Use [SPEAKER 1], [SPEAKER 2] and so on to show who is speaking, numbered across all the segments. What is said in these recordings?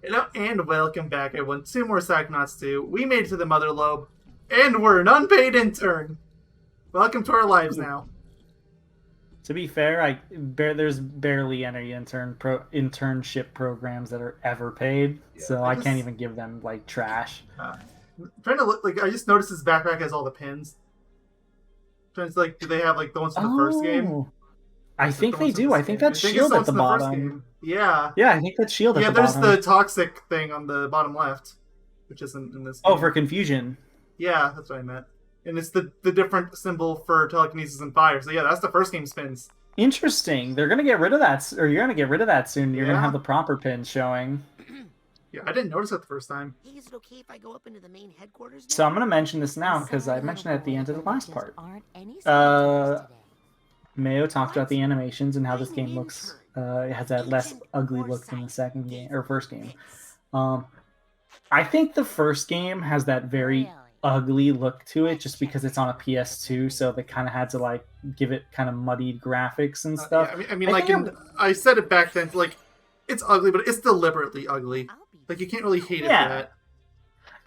[SPEAKER 1] And welcome back, everyone. Two more Psychonauts 2. We made it to the Motherlobe, and we're an unpaid intern. Welcome to our lives now.
[SPEAKER 2] To be fair, there's barely any internship programs that are ever paid,
[SPEAKER 1] Yeah,
[SPEAKER 2] so I can't even give them like trash.
[SPEAKER 1] Trying to look like I just noticed his backpack has all the pins. Trying to do they have like the ones from the first game?
[SPEAKER 2] Oh, I
[SPEAKER 1] Like
[SPEAKER 2] think
[SPEAKER 1] the
[SPEAKER 2] they
[SPEAKER 1] ones from
[SPEAKER 2] do.
[SPEAKER 1] this
[SPEAKER 2] I think
[SPEAKER 1] game. I
[SPEAKER 2] that's
[SPEAKER 1] think it's
[SPEAKER 2] shield
[SPEAKER 1] the
[SPEAKER 2] at
[SPEAKER 1] ones
[SPEAKER 2] the
[SPEAKER 1] from the first
[SPEAKER 2] bottom.
[SPEAKER 1] game. Yeah.
[SPEAKER 2] Yeah, I think that's shield at
[SPEAKER 1] Yeah,
[SPEAKER 2] the
[SPEAKER 1] there's the
[SPEAKER 2] bottom.
[SPEAKER 1] toxic thing on the bottom left, which isn't in this
[SPEAKER 2] Oh,
[SPEAKER 1] game.
[SPEAKER 2] for confusion.
[SPEAKER 1] Yeah, that's what I meant. And it's the different symbol for telekinesis and fire. So yeah, that's the first game spins.
[SPEAKER 2] Interesting. They're gonna get rid of that, or you're gonna get rid of that soon. You're gonna have
[SPEAKER 1] Yeah.
[SPEAKER 2] the proper pins showing.
[SPEAKER 1] Yeah, I didn't notice that the first time.
[SPEAKER 3] Hey, is it okay if I go up into the main headquarters now?
[SPEAKER 2] So I'm gonna mention this now because I mentioned it at the end of the last part. Mayo talked about the animations and how this game looks. It has that less ugly look than the second game or first game. I think the first game has that very ugly look to it, just because it's on a PS2, so they kind of had to like give it kind of muddied graphics and stuff.
[SPEAKER 1] Yeah, I said it back then. Like, it's ugly, but it's deliberately ugly. Like, you can't really hate it for that.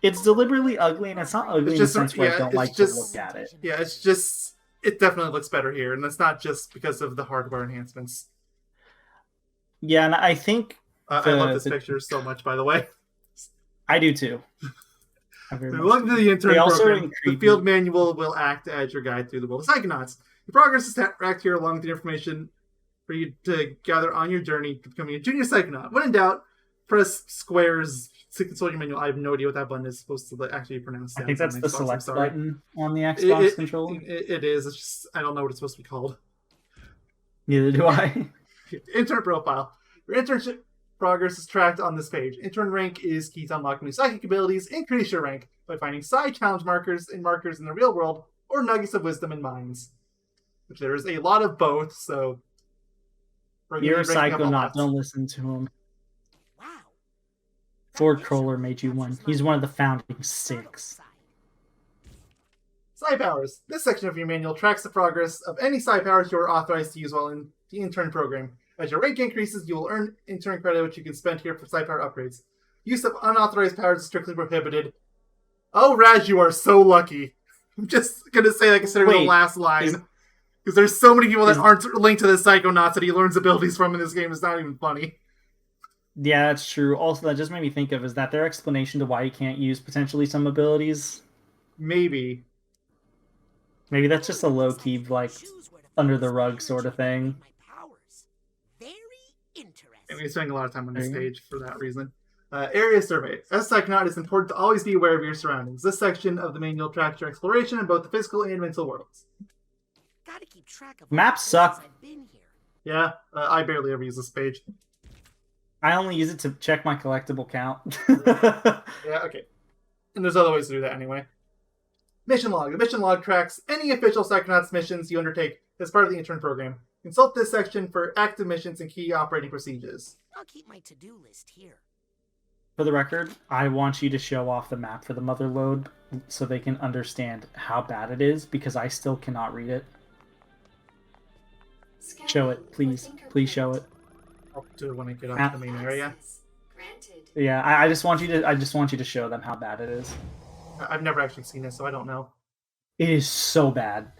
[SPEAKER 2] It's deliberately ugly, and it's not ugly in the sense where I don't like to look at it.
[SPEAKER 1] Yeah, it's just it definitely looks better here, and that's not just because of the hardware enhancements.
[SPEAKER 2] Yeah, and I think
[SPEAKER 1] I love this picture so much. By the way,
[SPEAKER 2] I do too.
[SPEAKER 1] Welcome to the intern program. The field manual will act as your guide through the world of Psychonauts. Your progress is tracked here along with the information for you to gather on your journey to becoming a junior Psychonaut. When in doubt, press squares to consult your manual. I have no idea what that button is supposed to actually be pronounced.
[SPEAKER 2] I think that's the select button on the Xbox controller.
[SPEAKER 1] It is. It's just I don't know what it's supposed to be called.
[SPEAKER 2] Neither do I.
[SPEAKER 1] Intern profile. Your internship progress is tracked on this page. Intern rank is key to unlock new psychic abilities. Increase your rank by finding psi challenge markers in the real world or nuggets of wisdom in mines. Which there is a lot of both, so
[SPEAKER 2] you're a Psychonaut. Don't listen to him.
[SPEAKER 3] Wow.
[SPEAKER 2] Ford Kroller made you one. He's one of the founding six.
[SPEAKER 1] Psi powers. This section of your manual tracks the progress of any psi powers you are authorized to use while in the intern program. As your rank increases, you will earn intern credit, which you can spend here for psi power upgrades. Use of unauthorized powers is strictly prohibited. Oh, Raz, you are so lucky. I'm just gonna say that considering the last line. Because there's so many people that aren't linked to the Psychonauts that he learns abilities from in this game. It's not even funny.
[SPEAKER 2] Yeah, that's true. Also, that just made me think of, is that their explanation to why you can't use potentially some abilities?
[SPEAKER 1] Maybe.
[SPEAKER 2] Maybe that's just a low-key, like, under the rug sort of thing.
[SPEAKER 1] And we're spending a lot of time on this page for that reason. Area survey. As a Psychonaut, it's important to always be aware of your surroundings. This section of the manual tracks your exploration in both the physical and mental worlds.
[SPEAKER 3] Gotta keep track of
[SPEAKER 2] maps suck.
[SPEAKER 1] Yeah, I barely ever use this page.
[SPEAKER 2] I only use it to check my collectible count.
[SPEAKER 1] Yeah, okay. And there's other ways to do that anyway. Mission log. The mission log tracks any official Psychonauts missions you undertake as part of the intern program. Consult this section for active missions and key operating procedures.
[SPEAKER 3] I'll keep my to-do list here.
[SPEAKER 2] For the record, I want you to show off the map for the Motherlobe so they can understand how bad it is, because I still cannot read it. Show it, please. Please show it.
[SPEAKER 1] I'll do it when I get up to the main area.
[SPEAKER 2] Yeah, I just want you to show them how bad it is.
[SPEAKER 1] I've never actually seen it, so I don't know.
[SPEAKER 2] It is so bad.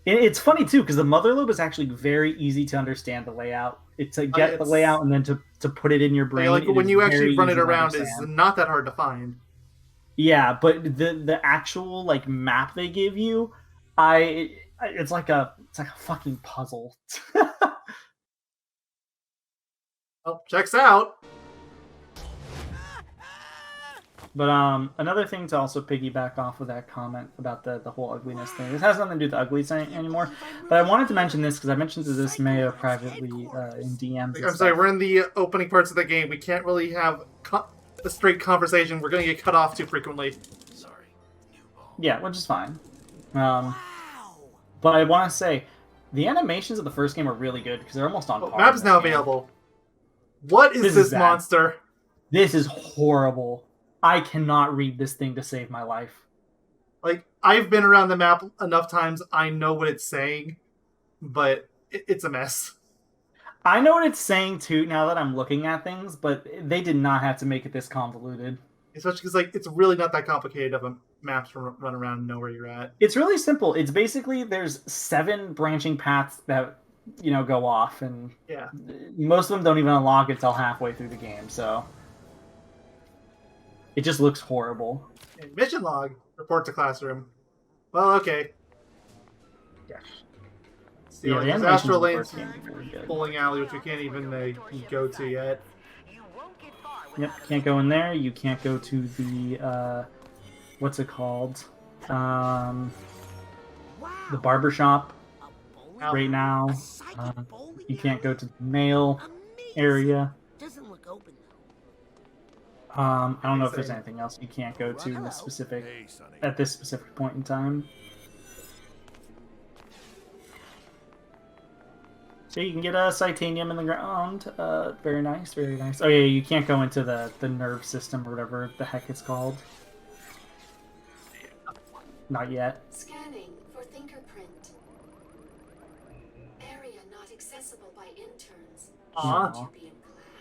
[SPEAKER 2] It's funny too, because the Motherlobe is actually very easy to understand the layout. It's to get the layout and then to put it in your brain.
[SPEAKER 1] Yeah, like when you actually run it around, it's not that hard to find.
[SPEAKER 2] Yeah, but the actual like map they give you, it's like a fucking puzzle.
[SPEAKER 1] Oh, checks out.
[SPEAKER 2] But another thing to also piggyback off of that comment about the whole ugliness thing. This has nothing to do with the ugliness anymore. But I wanted to mention this because I mentioned to this Mayo privately in DMs.
[SPEAKER 1] I'm sorry, we're in the opening parts of the game. We can't really have a straight conversation. We're going to get cut off too frequently.
[SPEAKER 3] Sorry.
[SPEAKER 2] Yeah, which is fine. But I want to say, the animations of the first game are really good because they're almost on par.
[SPEAKER 1] Map is now available. What is this monster?
[SPEAKER 2] This is horrible. I cannot read this thing to save my life.
[SPEAKER 1] Like, I've been around the map enough times, I know what it's saying, but it's a mess.
[SPEAKER 2] I know what it's saying too now that I'm looking at things, but they did not have to make it this convoluted.
[SPEAKER 1] Especially because like it's really not that complicated of a map to run around and know where you're at.
[SPEAKER 2] It's really simple. It's basically there's 7 branching paths that go off, and
[SPEAKER 1] Yeah.
[SPEAKER 2] most of them don't even unlock until halfway through the game. So it just looks horrible.
[SPEAKER 1] And mission log. Report to classroom. Well, okay.
[SPEAKER 2] Yeah.
[SPEAKER 1] See, like, there's Astral Lane's bowling alley, which we can't even go to yet.
[SPEAKER 2] Yep, can't go in there. You can't go to the what's it called? The barber shop right now. You can't go to the mail area.
[SPEAKER 3] Doesn't look open though.
[SPEAKER 2] I don't know if there's anything else you can't go to in this at this specific point in time. So you can get a Psychonauts in the ground. Very nice, very nice. Oh yeah, you can't go into the nerve system or whatever the heck it's called. Not yet.
[SPEAKER 4] Scanning for fingerprint. Area not accessible by interns. Should you be in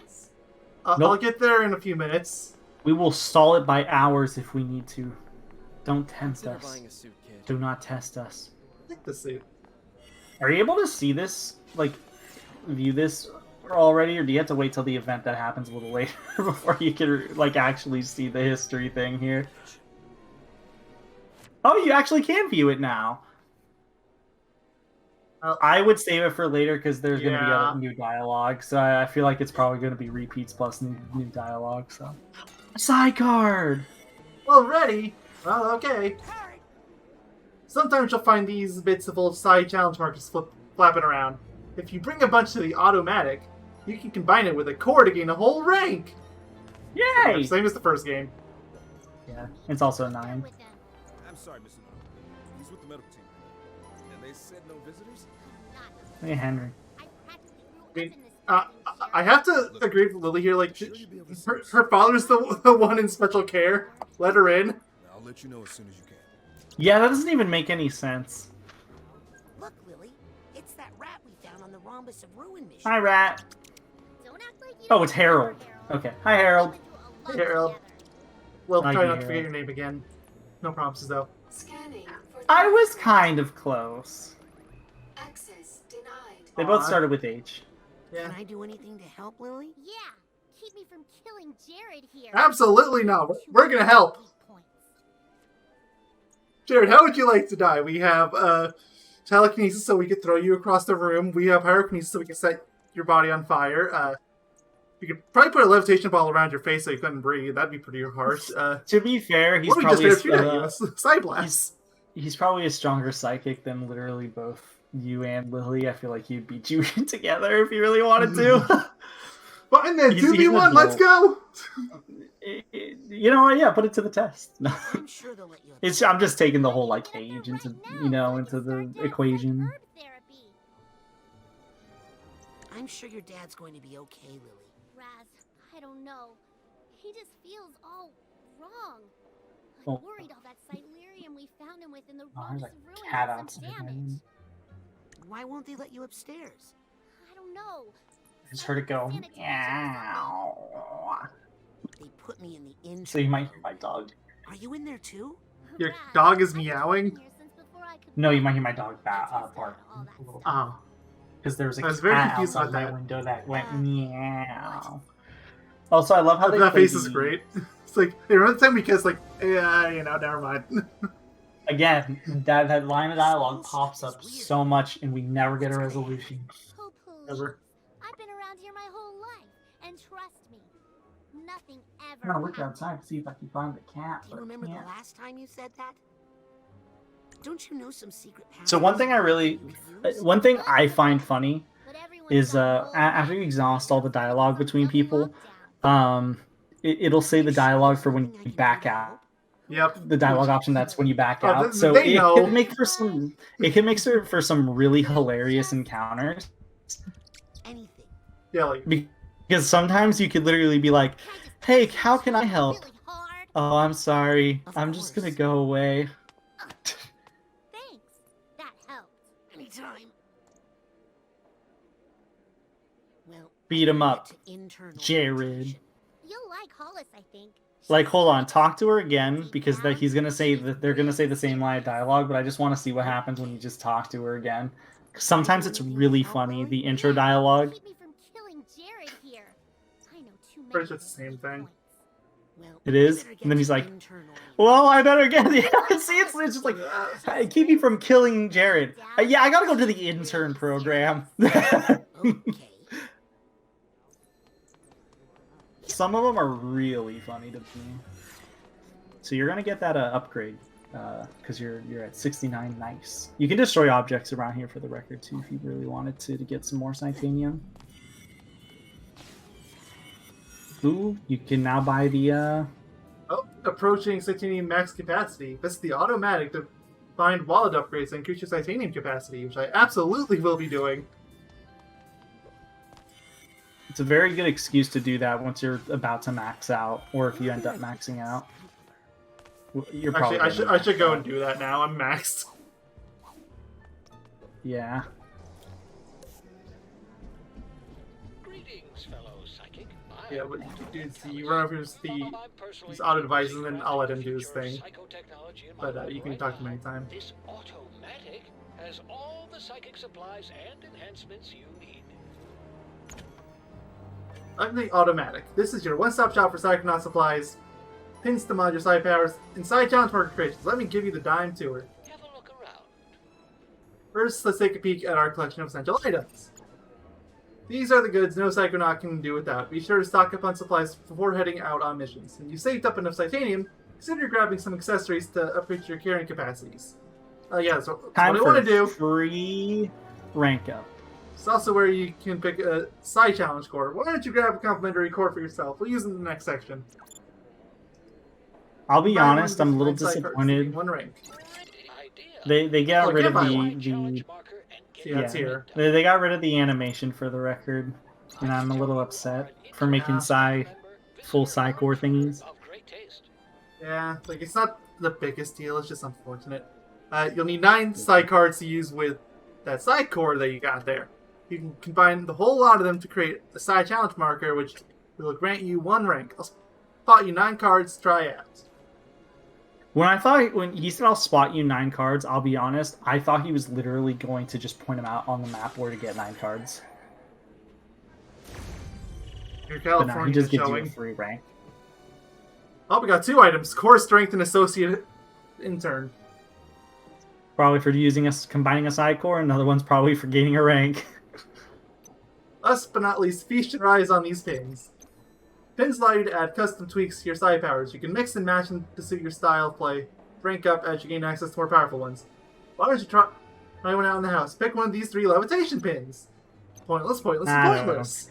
[SPEAKER 4] class?
[SPEAKER 1] I'll get there in a few minutes.
[SPEAKER 2] We will stall it by hours if we need to. Don't tempt us. Do not test us.
[SPEAKER 1] Take the suit.
[SPEAKER 2] Are you able to see this, like, view this already, or do you have to wait till the event that happens a little later before you can, like, actually see the history thing here? Oh, you actually can view it now. I would save it for later because there's going to be other new dialogue, so I feel like it's probably going to be repeats plus new dialogue. So, sidecard.
[SPEAKER 1] Already? Well, okay. Sometimes you'll find these bits of old side challenge markers flapping around. If you bring a bunch to the automatic, you can combine it with a core to gain a whole rank.
[SPEAKER 2] Yay!
[SPEAKER 1] Same as the first game.
[SPEAKER 2] Yeah, it's also 9.
[SPEAKER 5] I'm sorry, Mr. Motherlobe. He's with the medical team. And they said no visitors?
[SPEAKER 2] Hey, Henry.
[SPEAKER 1] I mean, I have to agree with Lily here. Like, her father's the one in special care. Let her in.
[SPEAKER 5] I'll let you know as soon as you can.
[SPEAKER 2] Yeah, that doesn't even make any sense.
[SPEAKER 3] Look, Lily, it's that rat we found on the Rhombus of Ruin mission.
[SPEAKER 2] Hi, Rat. Oh, it's Harold. Okay. Hi, Harold.
[SPEAKER 1] Hey, Harold. Well,
[SPEAKER 2] Hi,
[SPEAKER 1] try not to forget
[SPEAKER 2] Harold.
[SPEAKER 1] your name again. No promises, though.
[SPEAKER 4] Scanning for
[SPEAKER 2] I was kind of close.
[SPEAKER 4] access denied.
[SPEAKER 2] They both started with H.
[SPEAKER 1] Yeah.
[SPEAKER 3] Can I do anything to help, Lily?
[SPEAKER 6] Yeah, keep me from killing Jared here.
[SPEAKER 1] Absolutely not. We're gonna help. Jared, how would you like to die? We have telekinesis so we could throw you across the room. We have pyrokinesis so we can set your body on fire. You could probably put a levitation ball around your face so you couldn't breathe. That'd be pretty harsh.
[SPEAKER 2] To be fair, he's
[SPEAKER 1] What we just
[SPEAKER 2] probably
[SPEAKER 1] did shoot at you. Side blast.
[SPEAKER 2] he's probably a stronger psychic than literally both you and Lily. I feel like he'd beat you together if he really wanted to.
[SPEAKER 1] Fine then,
[SPEAKER 2] He's
[SPEAKER 1] 2v1, let's go!
[SPEAKER 2] You know what? Yeah, put it to the test. No.
[SPEAKER 3] I'm sure they'll let you.
[SPEAKER 2] I'm just taking the whole like age into into the equation.
[SPEAKER 3] I'm sure your dad's going to be okay, Lily.
[SPEAKER 6] Raz, I don't know. He just feels all wrong.
[SPEAKER 2] Oh.
[SPEAKER 6] I'm worried all that Silurium we found him with in the
[SPEAKER 2] Oh,
[SPEAKER 6] Rhombus
[SPEAKER 2] there's
[SPEAKER 6] of
[SPEAKER 2] a
[SPEAKER 6] Ruin
[SPEAKER 2] cat
[SPEAKER 6] had
[SPEAKER 2] outside
[SPEAKER 6] some
[SPEAKER 2] my
[SPEAKER 6] damage.
[SPEAKER 2] room.
[SPEAKER 3] Why won't they let you upstairs?
[SPEAKER 6] I don't know.
[SPEAKER 2] I just heard it go.
[SPEAKER 6] Sanitation's
[SPEAKER 2] Meow.
[SPEAKER 3] They put me in the intern.
[SPEAKER 2] So you might hear my dog.
[SPEAKER 3] Are you in there too?
[SPEAKER 1] Your
[SPEAKER 6] Raz,
[SPEAKER 1] dog is
[SPEAKER 6] I've been
[SPEAKER 1] meowing?
[SPEAKER 6] here since before I could
[SPEAKER 2] No, you might
[SPEAKER 6] walk.
[SPEAKER 2] hear my dog bark.
[SPEAKER 6] All that stuff.
[SPEAKER 1] Oh.
[SPEAKER 2] Because there was a
[SPEAKER 1] I was very
[SPEAKER 2] cat
[SPEAKER 1] confused
[SPEAKER 2] outside
[SPEAKER 1] about
[SPEAKER 2] my
[SPEAKER 1] that.
[SPEAKER 2] window that went meow. Also, I love how they
[SPEAKER 1] That
[SPEAKER 2] play
[SPEAKER 1] face is
[SPEAKER 2] the-
[SPEAKER 1] great. It's like, hey, remember the time because, like, yeah, never mind.
[SPEAKER 2] Again, that line of dialogue pops up so much, and we never get a resolution.
[SPEAKER 6] Oh, please.
[SPEAKER 1] Ever.
[SPEAKER 6] I've been around here my whole life, and trust me, nothing ever.
[SPEAKER 2] I'm gonna look
[SPEAKER 6] happens.
[SPEAKER 2] outside to see if I can find the cat.
[SPEAKER 3] Do you
[SPEAKER 2] but
[SPEAKER 3] remember
[SPEAKER 2] can't.
[SPEAKER 3] the last time you said that? Don't you know some secret passage?
[SPEAKER 2] So one thing one thing I find funny
[SPEAKER 6] But everyone's
[SPEAKER 2] is
[SPEAKER 6] got a whole
[SPEAKER 2] after you
[SPEAKER 6] life.
[SPEAKER 2] exhaust all the dialogue between
[SPEAKER 6] Lucky
[SPEAKER 2] people,
[SPEAKER 6] lockdown.
[SPEAKER 2] it'll say the dialogue for when you back out.
[SPEAKER 1] Yep.
[SPEAKER 2] The dialogue option that's when you back
[SPEAKER 1] Oh,
[SPEAKER 2] out.
[SPEAKER 1] they
[SPEAKER 2] So it
[SPEAKER 1] know.
[SPEAKER 2] can make for some really hilarious encounters.
[SPEAKER 3] Anything.
[SPEAKER 1] Yeah, like,
[SPEAKER 2] Because sometimes you could literally be like,
[SPEAKER 6] Can I just
[SPEAKER 2] "Hey,
[SPEAKER 6] push
[SPEAKER 2] how
[SPEAKER 6] this
[SPEAKER 2] can I help?"
[SPEAKER 6] really hard?
[SPEAKER 2] "Oh, I'm sorry.
[SPEAKER 3] Of
[SPEAKER 2] I'm just gonna
[SPEAKER 3] course.
[SPEAKER 2] go away."
[SPEAKER 6] Thanks. That helped.
[SPEAKER 3] Anytime.
[SPEAKER 2] Beat him up,
[SPEAKER 3] To internal
[SPEAKER 2] Jared.
[SPEAKER 6] You'll like Hollis, I think.
[SPEAKER 2] Like, hold on, talk to her again, because he's gonna say that they're gonna say the same line of dialogue, but I just want to see what happens when you just talk to her again. Sometimes it's really funny, the intro dialogue.
[SPEAKER 6] Keep me from killing Jared here. I know too many.
[SPEAKER 1] Pretty much the same thing.
[SPEAKER 6] points.
[SPEAKER 3] Well,
[SPEAKER 2] It is?
[SPEAKER 3] better get
[SPEAKER 2] And then he's
[SPEAKER 3] to
[SPEAKER 2] like,
[SPEAKER 3] internal
[SPEAKER 2] Well, I better get the see. It's just like, hey, keep me from killing Jared. Yeah, I gotta go to the intern program.
[SPEAKER 3] Okay.
[SPEAKER 2] Some of them are really funny to me. So you're gonna get that upgrade because you're at 69. Nice. You can destroy objects around here for the record too if you really wanted to get some more Psychonium. Ooh, you can now buy the
[SPEAKER 1] Oh, approaching Titanium max capacity. This is the automatic to find wallet upgrades and increase your Titanium capacity, which I absolutely will be doing.
[SPEAKER 2] It's a very good excuse to do that once you're about to max out, or if you end up maxing out. You're probably
[SPEAKER 1] Actually, I should go and do that now. I'm maxed.
[SPEAKER 2] Yeah.
[SPEAKER 7] Greetings, fellow psychic.
[SPEAKER 1] Yeah, but you run over to these auto devices, and then I'll let him do his thing. But you can talk to him anytime.
[SPEAKER 7] This automatic has all the psychic supplies and enhancements you need.
[SPEAKER 1] I'm the automatic. This is your one-stop shop for Psychonaut supplies, pins to mod your side powers, and side challenge market creations. Let me give you the dime tour.
[SPEAKER 7] Have a look around.
[SPEAKER 1] First, let's take a peek at our collection of essential items. These are the goods no Psychonaut can do without. Be sure to stock up on supplies before heading out on missions. And you saved up enough Titanium, consider grabbing some accessories to upgrade your carrying capacities. Yeah, so what I want to do...
[SPEAKER 2] free rank up.
[SPEAKER 1] It's also where you can pick a side challenge core. Why don't you grab a complimentary core for yourself? We'll use it in the next section.
[SPEAKER 2] I'll be
[SPEAKER 1] Combine
[SPEAKER 2] honest,
[SPEAKER 1] one
[SPEAKER 2] I'm a little
[SPEAKER 1] side cards to
[SPEAKER 2] disappointed.
[SPEAKER 1] gain one rank.
[SPEAKER 2] They got rid of the
[SPEAKER 1] Yeah, it's here.
[SPEAKER 2] They got rid of the animation for the record, and I'm a little upset for making full Psy core thingies.
[SPEAKER 1] Yeah, like it's not the biggest deal. It's just unfortunate. You'll need 9 side cards to use with that side core that you got there. You can combine the whole lot of them to create a side challenge marker, which will grant you 1 rank. I'll spot you 9 cards to try out.
[SPEAKER 2] When he said I'll spot you 9 cards, I'll be honest, I thought he was literally going to just point them out on the map where to get 9 cards.
[SPEAKER 1] Your
[SPEAKER 2] But no, he
[SPEAKER 1] California
[SPEAKER 2] just
[SPEAKER 1] is
[SPEAKER 2] gives you a
[SPEAKER 1] showing.
[SPEAKER 2] free rank.
[SPEAKER 1] Oh, we got 2 items: core strength and associate intern.
[SPEAKER 2] Probably for combining a side core, and another one's probably for gaining a rank.
[SPEAKER 1] Last but not least, feast your eyes on these pins. Pins allow you to add custom tweaks to your side powers. You can mix and match them to suit your style of play. Rank up as you gain access to more powerful ones. Why don't you try one out in the house? Pick one of these 3 levitation pins. Pointless, pointless, and pointless.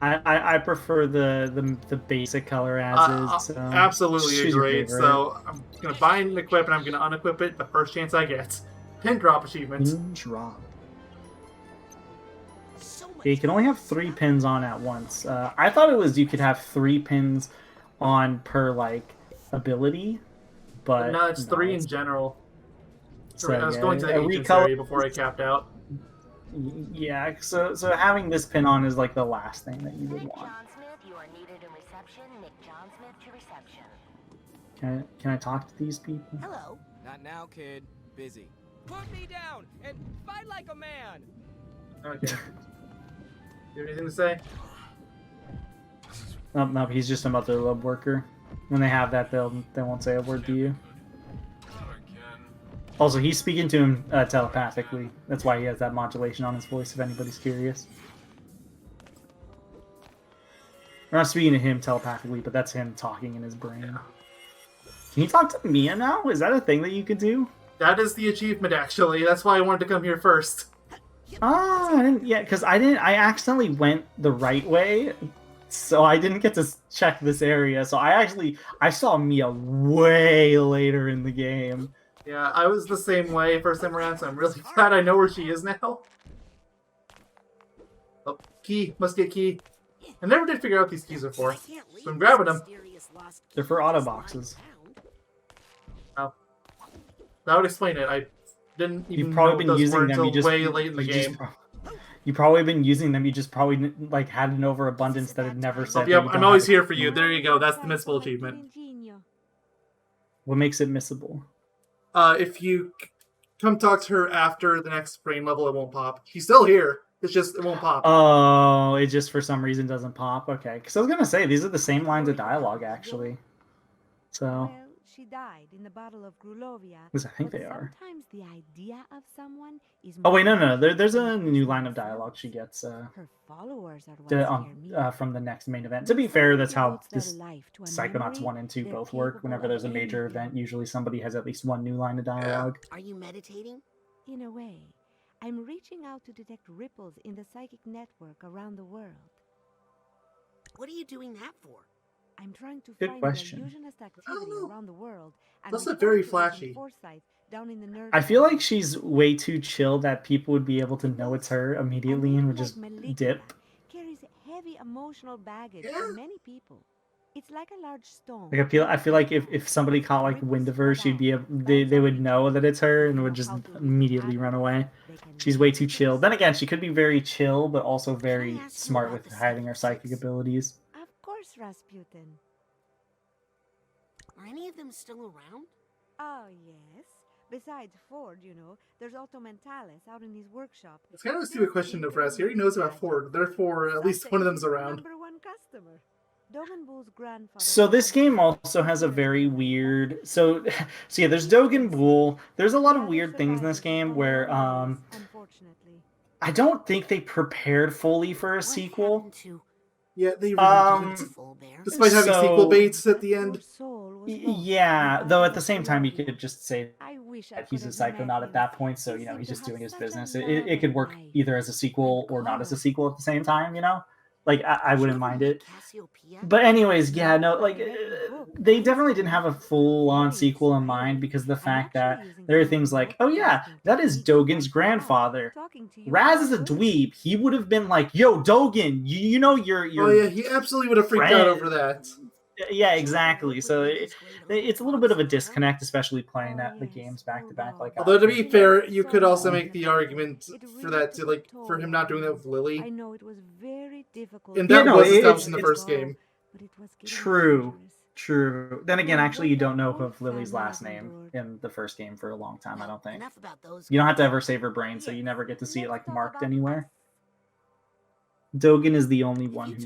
[SPEAKER 2] I prefer the basic color as is. So
[SPEAKER 1] Absolutely
[SPEAKER 2] choose your
[SPEAKER 1] agree.
[SPEAKER 2] favorite.
[SPEAKER 1] So I'm gonna buy and equip, and I'm gonna unequip it the first chance I get. Pin drop achievement.
[SPEAKER 2] Pin drop.
[SPEAKER 3] So much
[SPEAKER 2] Yeah, you can only have 3 pins on at once. I thought it was you could have 3 pins on per ability, but
[SPEAKER 1] no, it's 3 in general.
[SPEAKER 2] So,
[SPEAKER 1] I was
[SPEAKER 2] yeah,
[SPEAKER 1] going to the
[SPEAKER 2] a
[SPEAKER 1] agent's
[SPEAKER 2] recolor-
[SPEAKER 1] area before I capped out.
[SPEAKER 2] Yeah, so having this pin on is like the last thing that you would want.
[SPEAKER 8] John Smith, you are needed in reception. Nick John Smith to reception.
[SPEAKER 2] Can I talk to these people?
[SPEAKER 3] Hello.
[SPEAKER 9] Not now, kid. Busy. Put me down and fight like a man.
[SPEAKER 1] Okay. You have anything to say?
[SPEAKER 2] No, he's just a Motherlobe worker. When they have that, they won't say a word to you. Also, he's speaking to him telepathically. That's why he has that modulation on his voice, if anybody's curious. We're not speaking to him telepathically, but that's him talking in his brain. Can you talk to Mia now? Is that a thing that you could do?
[SPEAKER 1] That is the achievement, actually. That's why I wanted to come here first.
[SPEAKER 2] Ah, I didn't yet, because I accidentally went the right way, so I didn't get to check this area. So I saw Mia way later in the game.
[SPEAKER 1] Yeah, I was the same way first time around, so I'm really glad I know where she is now. Oh, key. Must get key. I never did figure out what these keys are for. So I'm grabbing them.
[SPEAKER 2] They're for auto boxes.
[SPEAKER 1] Oh. That would explain it. I didn't even
[SPEAKER 2] You've
[SPEAKER 1] know
[SPEAKER 2] probably
[SPEAKER 1] what
[SPEAKER 2] been
[SPEAKER 1] those were
[SPEAKER 2] using them.
[SPEAKER 1] until way late in the game.
[SPEAKER 2] You probably been using them. You just probably like had an overabundance that had never said.
[SPEAKER 1] Yep,
[SPEAKER 2] that you
[SPEAKER 1] I'm
[SPEAKER 2] don't
[SPEAKER 1] always
[SPEAKER 2] have
[SPEAKER 1] here for you. There you go. That's the missable achievement.
[SPEAKER 2] What makes it missable?
[SPEAKER 1] If you come talk to her after the next brain level, it won't pop. She's still here. It's just, it won't pop.
[SPEAKER 2] Oh, it just for some reason doesn't pop. Okay, because I was gonna say these are the same lines of dialogue actually. So.
[SPEAKER 10] Well, she died in the Battle of Grulovia.
[SPEAKER 2] Because I think they are.
[SPEAKER 10] Sometimes the idea of someone is
[SPEAKER 2] Oh wait, no. There's a new line of dialogue she gets.
[SPEAKER 10] Her followers are what scare me.
[SPEAKER 2] From the next main event. To be fair, that's how this Psychonauts 1 and 2 both work. Whenever there's a major event, usually somebody has at least one new line of dialogue.
[SPEAKER 3] Are you meditating?
[SPEAKER 10] In a way, I'm reaching out to detect ripples in the psychic network around the world.
[SPEAKER 3] What are you doing that for?
[SPEAKER 10] I'm trying to
[SPEAKER 2] Good
[SPEAKER 10] find
[SPEAKER 2] question.
[SPEAKER 10] the illusionist activity around the world.
[SPEAKER 1] That's not very flashy.
[SPEAKER 10] Down in the nerve
[SPEAKER 2] I feel like she's way too chill that people would be able to know it's her immediately and would just dip.
[SPEAKER 10] Carries heavy emotional baggage for many people. It's like a large stone.
[SPEAKER 2] Like I feel like if somebody caught like wind of her, she'd be they would know that it's her and would just immediately run away. She's way too chill. Then again, she could be very chill, but also very smart with hiding her psychic abilities.
[SPEAKER 10] Of course, Rasputin.
[SPEAKER 3] Are any of them still around?
[SPEAKER 10] Oh, yes. Besides Ford, you know, there's Otto Mentalis out in his workshop.
[SPEAKER 1] It's kind of a stupid question to Raz. He already knows about Ford, therefore at least one of them's around.
[SPEAKER 10] Number one customer. Dogenbull's grandfather.
[SPEAKER 2] So this game also has a very weird. So yeah, there's Dogen Bull. There's a lot of weird things in this game where
[SPEAKER 10] Unfortunately.
[SPEAKER 2] I don't think they prepared fully for a sequel.
[SPEAKER 1] Yeah, they really didn't. Despite having sequel baits at the end.
[SPEAKER 2] Yeah, though at the same time you could just say
[SPEAKER 10] I wish
[SPEAKER 2] that he's a psychonaut at that point, so you know he's just doing his business. It could work either as a sequel or not as a sequel at the same time, you know? Like I wouldn't mind it. But anyways, yeah, no, like they definitely didn't have a full-on sequel in mind because of the fact that there are things like, oh yeah, that is Dogen's grandfather. Raz is a dweeb. He would have been like, yo, Dogen, you know you're
[SPEAKER 1] Oh yeah, he absolutely would have freaked out over that.
[SPEAKER 2] Yeah, exactly. So it's a little bit of a disconnect, especially playing the games back to back. Like,
[SPEAKER 1] although to be fair, you could also make the argument for that to like for him not doing that with Lily.
[SPEAKER 10] I know it was very difficult.
[SPEAKER 1] And that was established in the first game.
[SPEAKER 2] True. Then again, actually, you don't know of Lily's last name in the first game for a long time. I don't think. You don't have to ever save her brain, so you never get to see it like marked anywhere. Dogen is the only one who's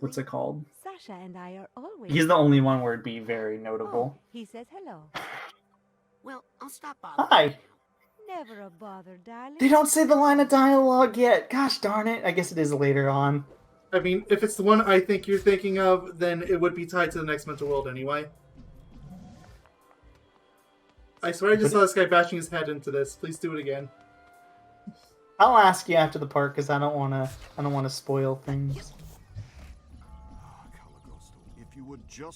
[SPEAKER 2] what's it called?
[SPEAKER 10] Sasha and I are always.
[SPEAKER 2] He's the only one where it'd be very notable.
[SPEAKER 10] He says hello.
[SPEAKER 3] Well, I'll stop by.
[SPEAKER 2] Hi.
[SPEAKER 10] Never a bother, darling.
[SPEAKER 2] They don't say the line of dialogue yet. Gosh darn it! I guess it is later on.
[SPEAKER 1] I mean, if it's the one I think you're thinking of, then it would be tied to the next mental world anyway. I swear I just saw this guy bashing his head into this. Please do it again.
[SPEAKER 2] I'll ask you after the part because I don't want to spoil things.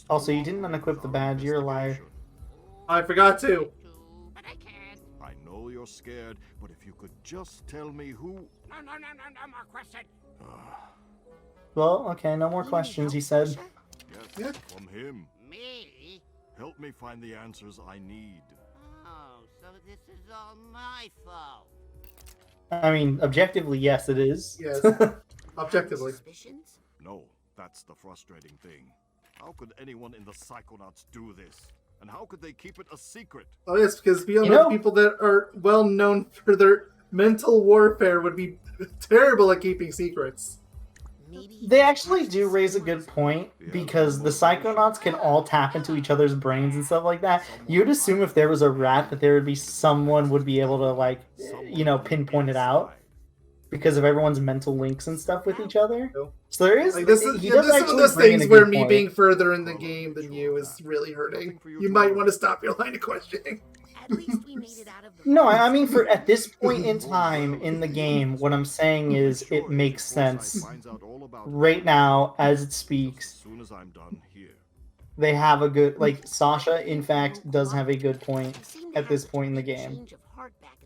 [SPEAKER 2] Also, you didn't unequip the badge. You're a liar.
[SPEAKER 1] I forgot to.
[SPEAKER 11] But I can.
[SPEAKER 12] I know you're scared, but if you could just tell me who.
[SPEAKER 11] No more questions.
[SPEAKER 2] Well, okay, no more questions. He said.
[SPEAKER 12] Yes, from him.
[SPEAKER 11] Me?
[SPEAKER 12] Help me find the answers I need.
[SPEAKER 11] Oh, so this is all my fault.
[SPEAKER 2] I mean, objectively, yes, it is.
[SPEAKER 1] Yes, objectively.
[SPEAKER 12] No, that's the frustrating thing. How could anyone in the Psychonauts do this? And how could they keep it a secret?
[SPEAKER 1] Oh yes, because we all know people that are well known for their mental warfare would be terrible at keeping secrets.
[SPEAKER 2] They actually do raise a good point because the Psychonauts can all tap into each other's brains and stuff like that. You'd assume if there was a rat that there would be someone would be able to like, you know, pinpoint it out because of everyone's mental links and stuff with each other. So there is.
[SPEAKER 1] Like this is some of those things where me being further in the game than you is really hurting. You might want to stop your line of questioning.
[SPEAKER 3] At least we made it out of the
[SPEAKER 2] No, I mean, for at this point in time in the game, what I'm saying is it makes sense. Right now, as it speaks, they have a good, like, Sasha, in fact, does have a good point at this point in the game.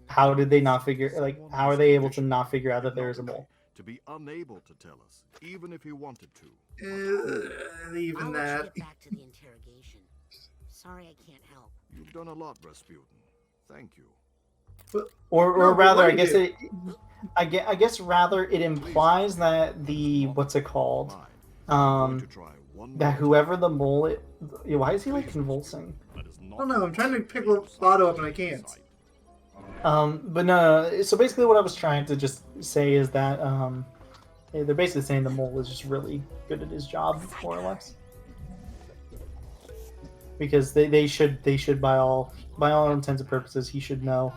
[SPEAKER 2] How did they not figure, like, how are they able to not figure out that there is a mole?
[SPEAKER 12] To be unable to tell us, even if he wanted to.
[SPEAKER 1] Even that.
[SPEAKER 3] Back to the interrogation. Sorry I can't help.
[SPEAKER 12] You've done a lot, Rasputin. Thank you.
[SPEAKER 2] Or
[SPEAKER 1] No,
[SPEAKER 2] rather,
[SPEAKER 1] what
[SPEAKER 2] I
[SPEAKER 1] do
[SPEAKER 2] guess
[SPEAKER 1] you
[SPEAKER 2] I guess rather it implies that the what's it called? That whoever the mole why is he like convulsing?
[SPEAKER 1] I don't know. I'm trying to pick Lotto up and I can't.
[SPEAKER 2] But no. So basically, what I was trying to just say is that they're basically saying the mole is just really good at his job, more or less. Because they should by all intents and purposes he should know.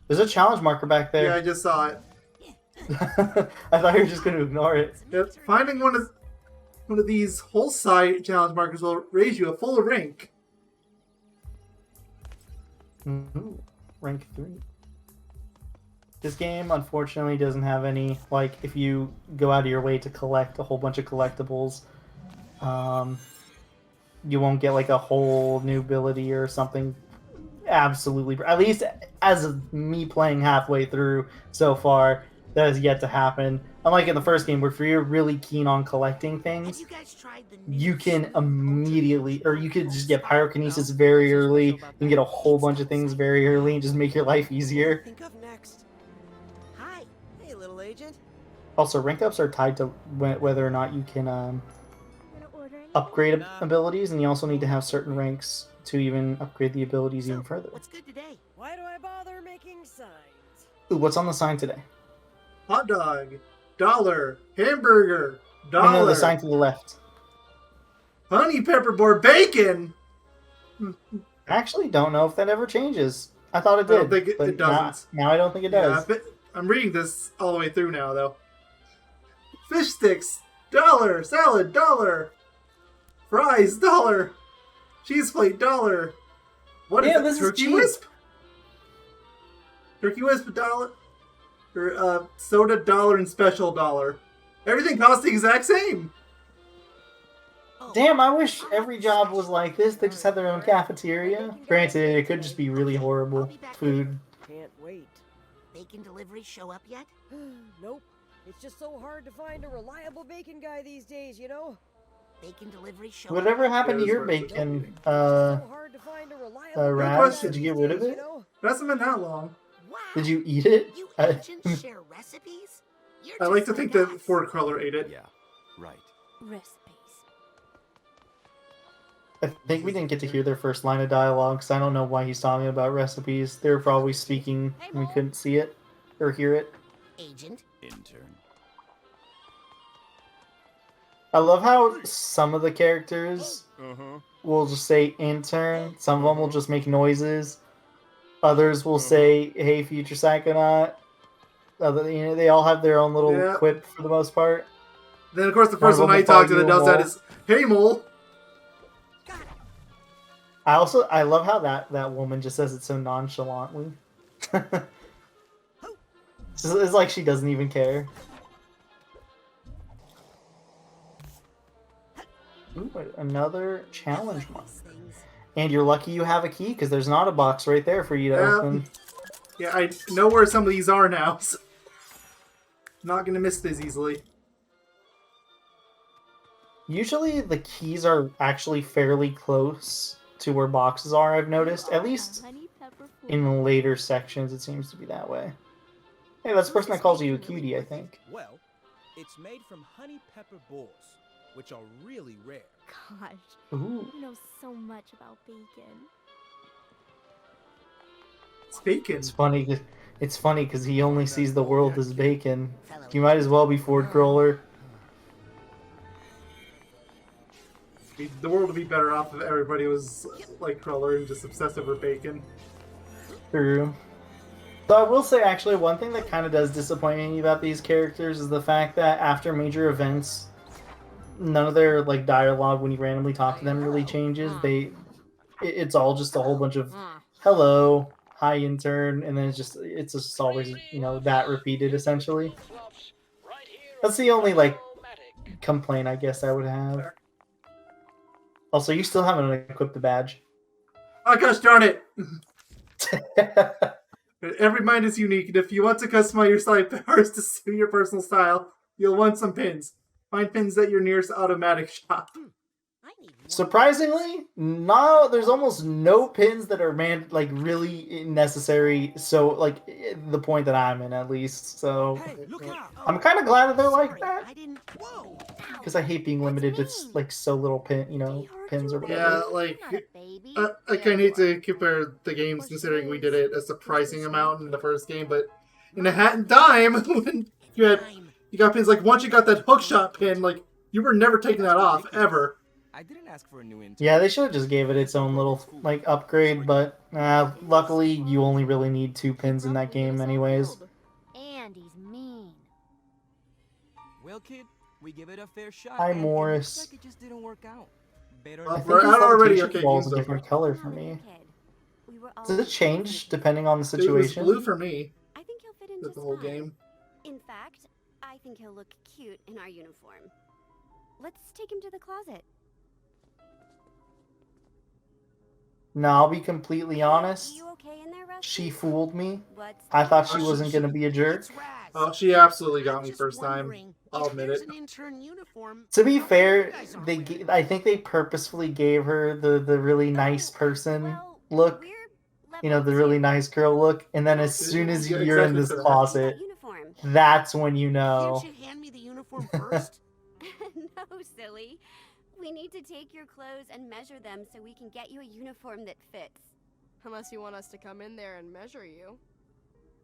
[SPEAKER 2] There's a challenge marker back there.
[SPEAKER 1] Yeah, I just saw it.
[SPEAKER 2] I thought you were just going to ignore it.
[SPEAKER 1] Yep. Finding one of these whole side challenge markers will raise you a full rank.
[SPEAKER 2] Ooh, rank 3. This game unfortunately doesn't have any, like, if you go out of your way to collect a whole bunch of collectibles, you won't get like a whole new ability or something. Absolutely, at least as of me playing halfway through so far, that has yet to happen. Unlike in the first game, where if you're really keen on collecting things, you can immediately, or you could just get pyrokinesis very early. You can get a whole bunch of things very early and just make your life easier.
[SPEAKER 9] Think of next. Hi, hey, little agent.
[SPEAKER 2] Also, rank ups are tied to whether or not you can upgrade abilities, and you also need to have certain ranks to even upgrade the abilities even further.
[SPEAKER 9] What's good today? Why do I bother making signs?
[SPEAKER 2] Ooh, what's on the sign today?
[SPEAKER 1] Hot dog, dollar, hamburger, dollar.
[SPEAKER 2] No, the sign to the left.
[SPEAKER 1] Honey pepperboard bacon.
[SPEAKER 2] I actually don't know if that ever changes. I thought it did.
[SPEAKER 1] I don't think it doesn't.
[SPEAKER 2] Now I don't think it does.
[SPEAKER 1] Yeah, I'm reading this all the way through now, though. Fish sticks, dollar. Salad, dollar. Fries, dollar. Cheese plate, dollar. What is it?
[SPEAKER 2] This
[SPEAKER 1] Turkey
[SPEAKER 2] is cheap.
[SPEAKER 1] wisp? Turkey wisp, dollar. Or soda, dollar, and special dollar. Everything costs the exact same.
[SPEAKER 2] Damn, I wish every job was like this. They just had their own cafeteria. Granted, it could just be really horrible food.
[SPEAKER 9] Can't wait.
[SPEAKER 3] Bacon deliveries show up yet?
[SPEAKER 9] Nope. It's just so hard to find a reliable bacon guy these days, you know?
[SPEAKER 3] Bacon deliveries show
[SPEAKER 2] Whatever
[SPEAKER 3] up.
[SPEAKER 2] happened to your bacon, Raz? Did you get rid of it?
[SPEAKER 1] It hasn't been that long.
[SPEAKER 3] Wow.
[SPEAKER 2] Did you eat it?
[SPEAKER 3] You agents share recipes? You're
[SPEAKER 1] I like
[SPEAKER 3] just
[SPEAKER 1] to think
[SPEAKER 3] us.
[SPEAKER 1] that Ford Cruller ate it.
[SPEAKER 5] Yeah, right.
[SPEAKER 6] Recipes.
[SPEAKER 2] I think we didn't get to hear their first line of dialogue, because I don't know why he's talking about recipes. They were probably speaking, and we couldn't see it or hear it.
[SPEAKER 3] Agent.
[SPEAKER 5] Intern.
[SPEAKER 2] I love how some of the characters will just say intern. Some of them will just make noises. Others will say, "Hey, future Psychonaut." They all have their own little quip for the most part.
[SPEAKER 1] Then, of course, the first one I talked to that does that is, "Hey, mole."
[SPEAKER 2] I love how that woman just says it so nonchalantly. It's like she doesn't even care. Ooh, another challenge mark. And you're lucky you have a key, because there's not a box right there for you to open.
[SPEAKER 1] Yeah, I know where some of these are now. So not going to miss this easily.
[SPEAKER 2] Usually the keys are actually fairly close to where boxes are, I've noticed. At least in the later sections, it seems to be that way. Hey, that's the person that calls you a cutie, I think.
[SPEAKER 5] Well, it's made from honey pepper balls, which are really rare.
[SPEAKER 6] Gosh,
[SPEAKER 2] Ooh.
[SPEAKER 6] you know so much about bacon.
[SPEAKER 1] It's bacon.
[SPEAKER 2] It's funny because he only sees the world as bacon. You might as well be Ford Cruller.
[SPEAKER 1] The world would be better off if everybody was like Cruller and just obsessed over bacon.
[SPEAKER 2] True. So I will say, actually, one thing that kind of does disappoint me about these characters is the fact that after major events, none of their like dialogue when you randomly talk to them really changes. It's all just a whole bunch of hello, hi intern, and then it's just always that repeated essentially. That's the only like complaint I guess I would have. Also, you still haven't equipped the badge.
[SPEAKER 1] Oh gosh darn it! Every mind is unique, and if you want to customize your side powers to suit your personal style, you'll want some pins. Find pins at your nearest automatic shop.
[SPEAKER 2] Surprisingly, no. There's almost no pins that are really necessary. So like the point that I'm in, at least. So I'm kind of glad that they're like that. Because I hate being limited to like so little pins or whatever.
[SPEAKER 1] Yeah, like I kind of hate to compare the games, considering we did it a surprising amount in the first game, but in a hat and dime, when you got pins, like once you got that hook shot pin, like you were never taking that off ever.
[SPEAKER 9] I didn't ask for a new intern.
[SPEAKER 2] Yeah, they should have just gave it its own little like upgrade, but luckily you only really need 2 pins in that game anyways.
[SPEAKER 6] And he's mean.
[SPEAKER 9] Well, kid, we give it a fair shot.
[SPEAKER 2] Hi,
[SPEAKER 9] and
[SPEAKER 2] Morris.
[SPEAKER 9] It looks like it just didn't work out. Better
[SPEAKER 2] I think
[SPEAKER 1] We're out already. Okay,
[SPEAKER 2] ball's a
[SPEAKER 1] game's
[SPEAKER 2] different
[SPEAKER 1] over.
[SPEAKER 2] color for me. Does it change depending on the
[SPEAKER 1] It was
[SPEAKER 2] situation?
[SPEAKER 1] blue for me.
[SPEAKER 10] I think he'll fit in
[SPEAKER 1] The
[SPEAKER 10] just
[SPEAKER 1] whole
[SPEAKER 10] fine.
[SPEAKER 1] game.
[SPEAKER 10] In fact, I think he'll look cute in our uniform. Let's take him to the closet.
[SPEAKER 2] No, I'll be completely honest.
[SPEAKER 10] You okay in there, Rusty?
[SPEAKER 2] She fooled me.
[SPEAKER 10] What's
[SPEAKER 2] I thought she
[SPEAKER 1] Oh,
[SPEAKER 2] wasn't going to be a jerk.
[SPEAKER 1] Oh, she absolutely got me first time. I'll admit it.
[SPEAKER 2] To be fair, I think they purposefully gave her the really nice person look. You know, the really nice girl look. And then as soon as
[SPEAKER 1] Yeah,
[SPEAKER 2] you're in
[SPEAKER 1] exactly
[SPEAKER 2] this
[SPEAKER 1] for that.
[SPEAKER 2] closet, that's when you know.
[SPEAKER 11] Can't you hand me the uniform first?
[SPEAKER 10] No, silly. We need to take your clothes and measure them so we can get you a uniform that fits.
[SPEAKER 13] Unless you want us to come in there and measure you.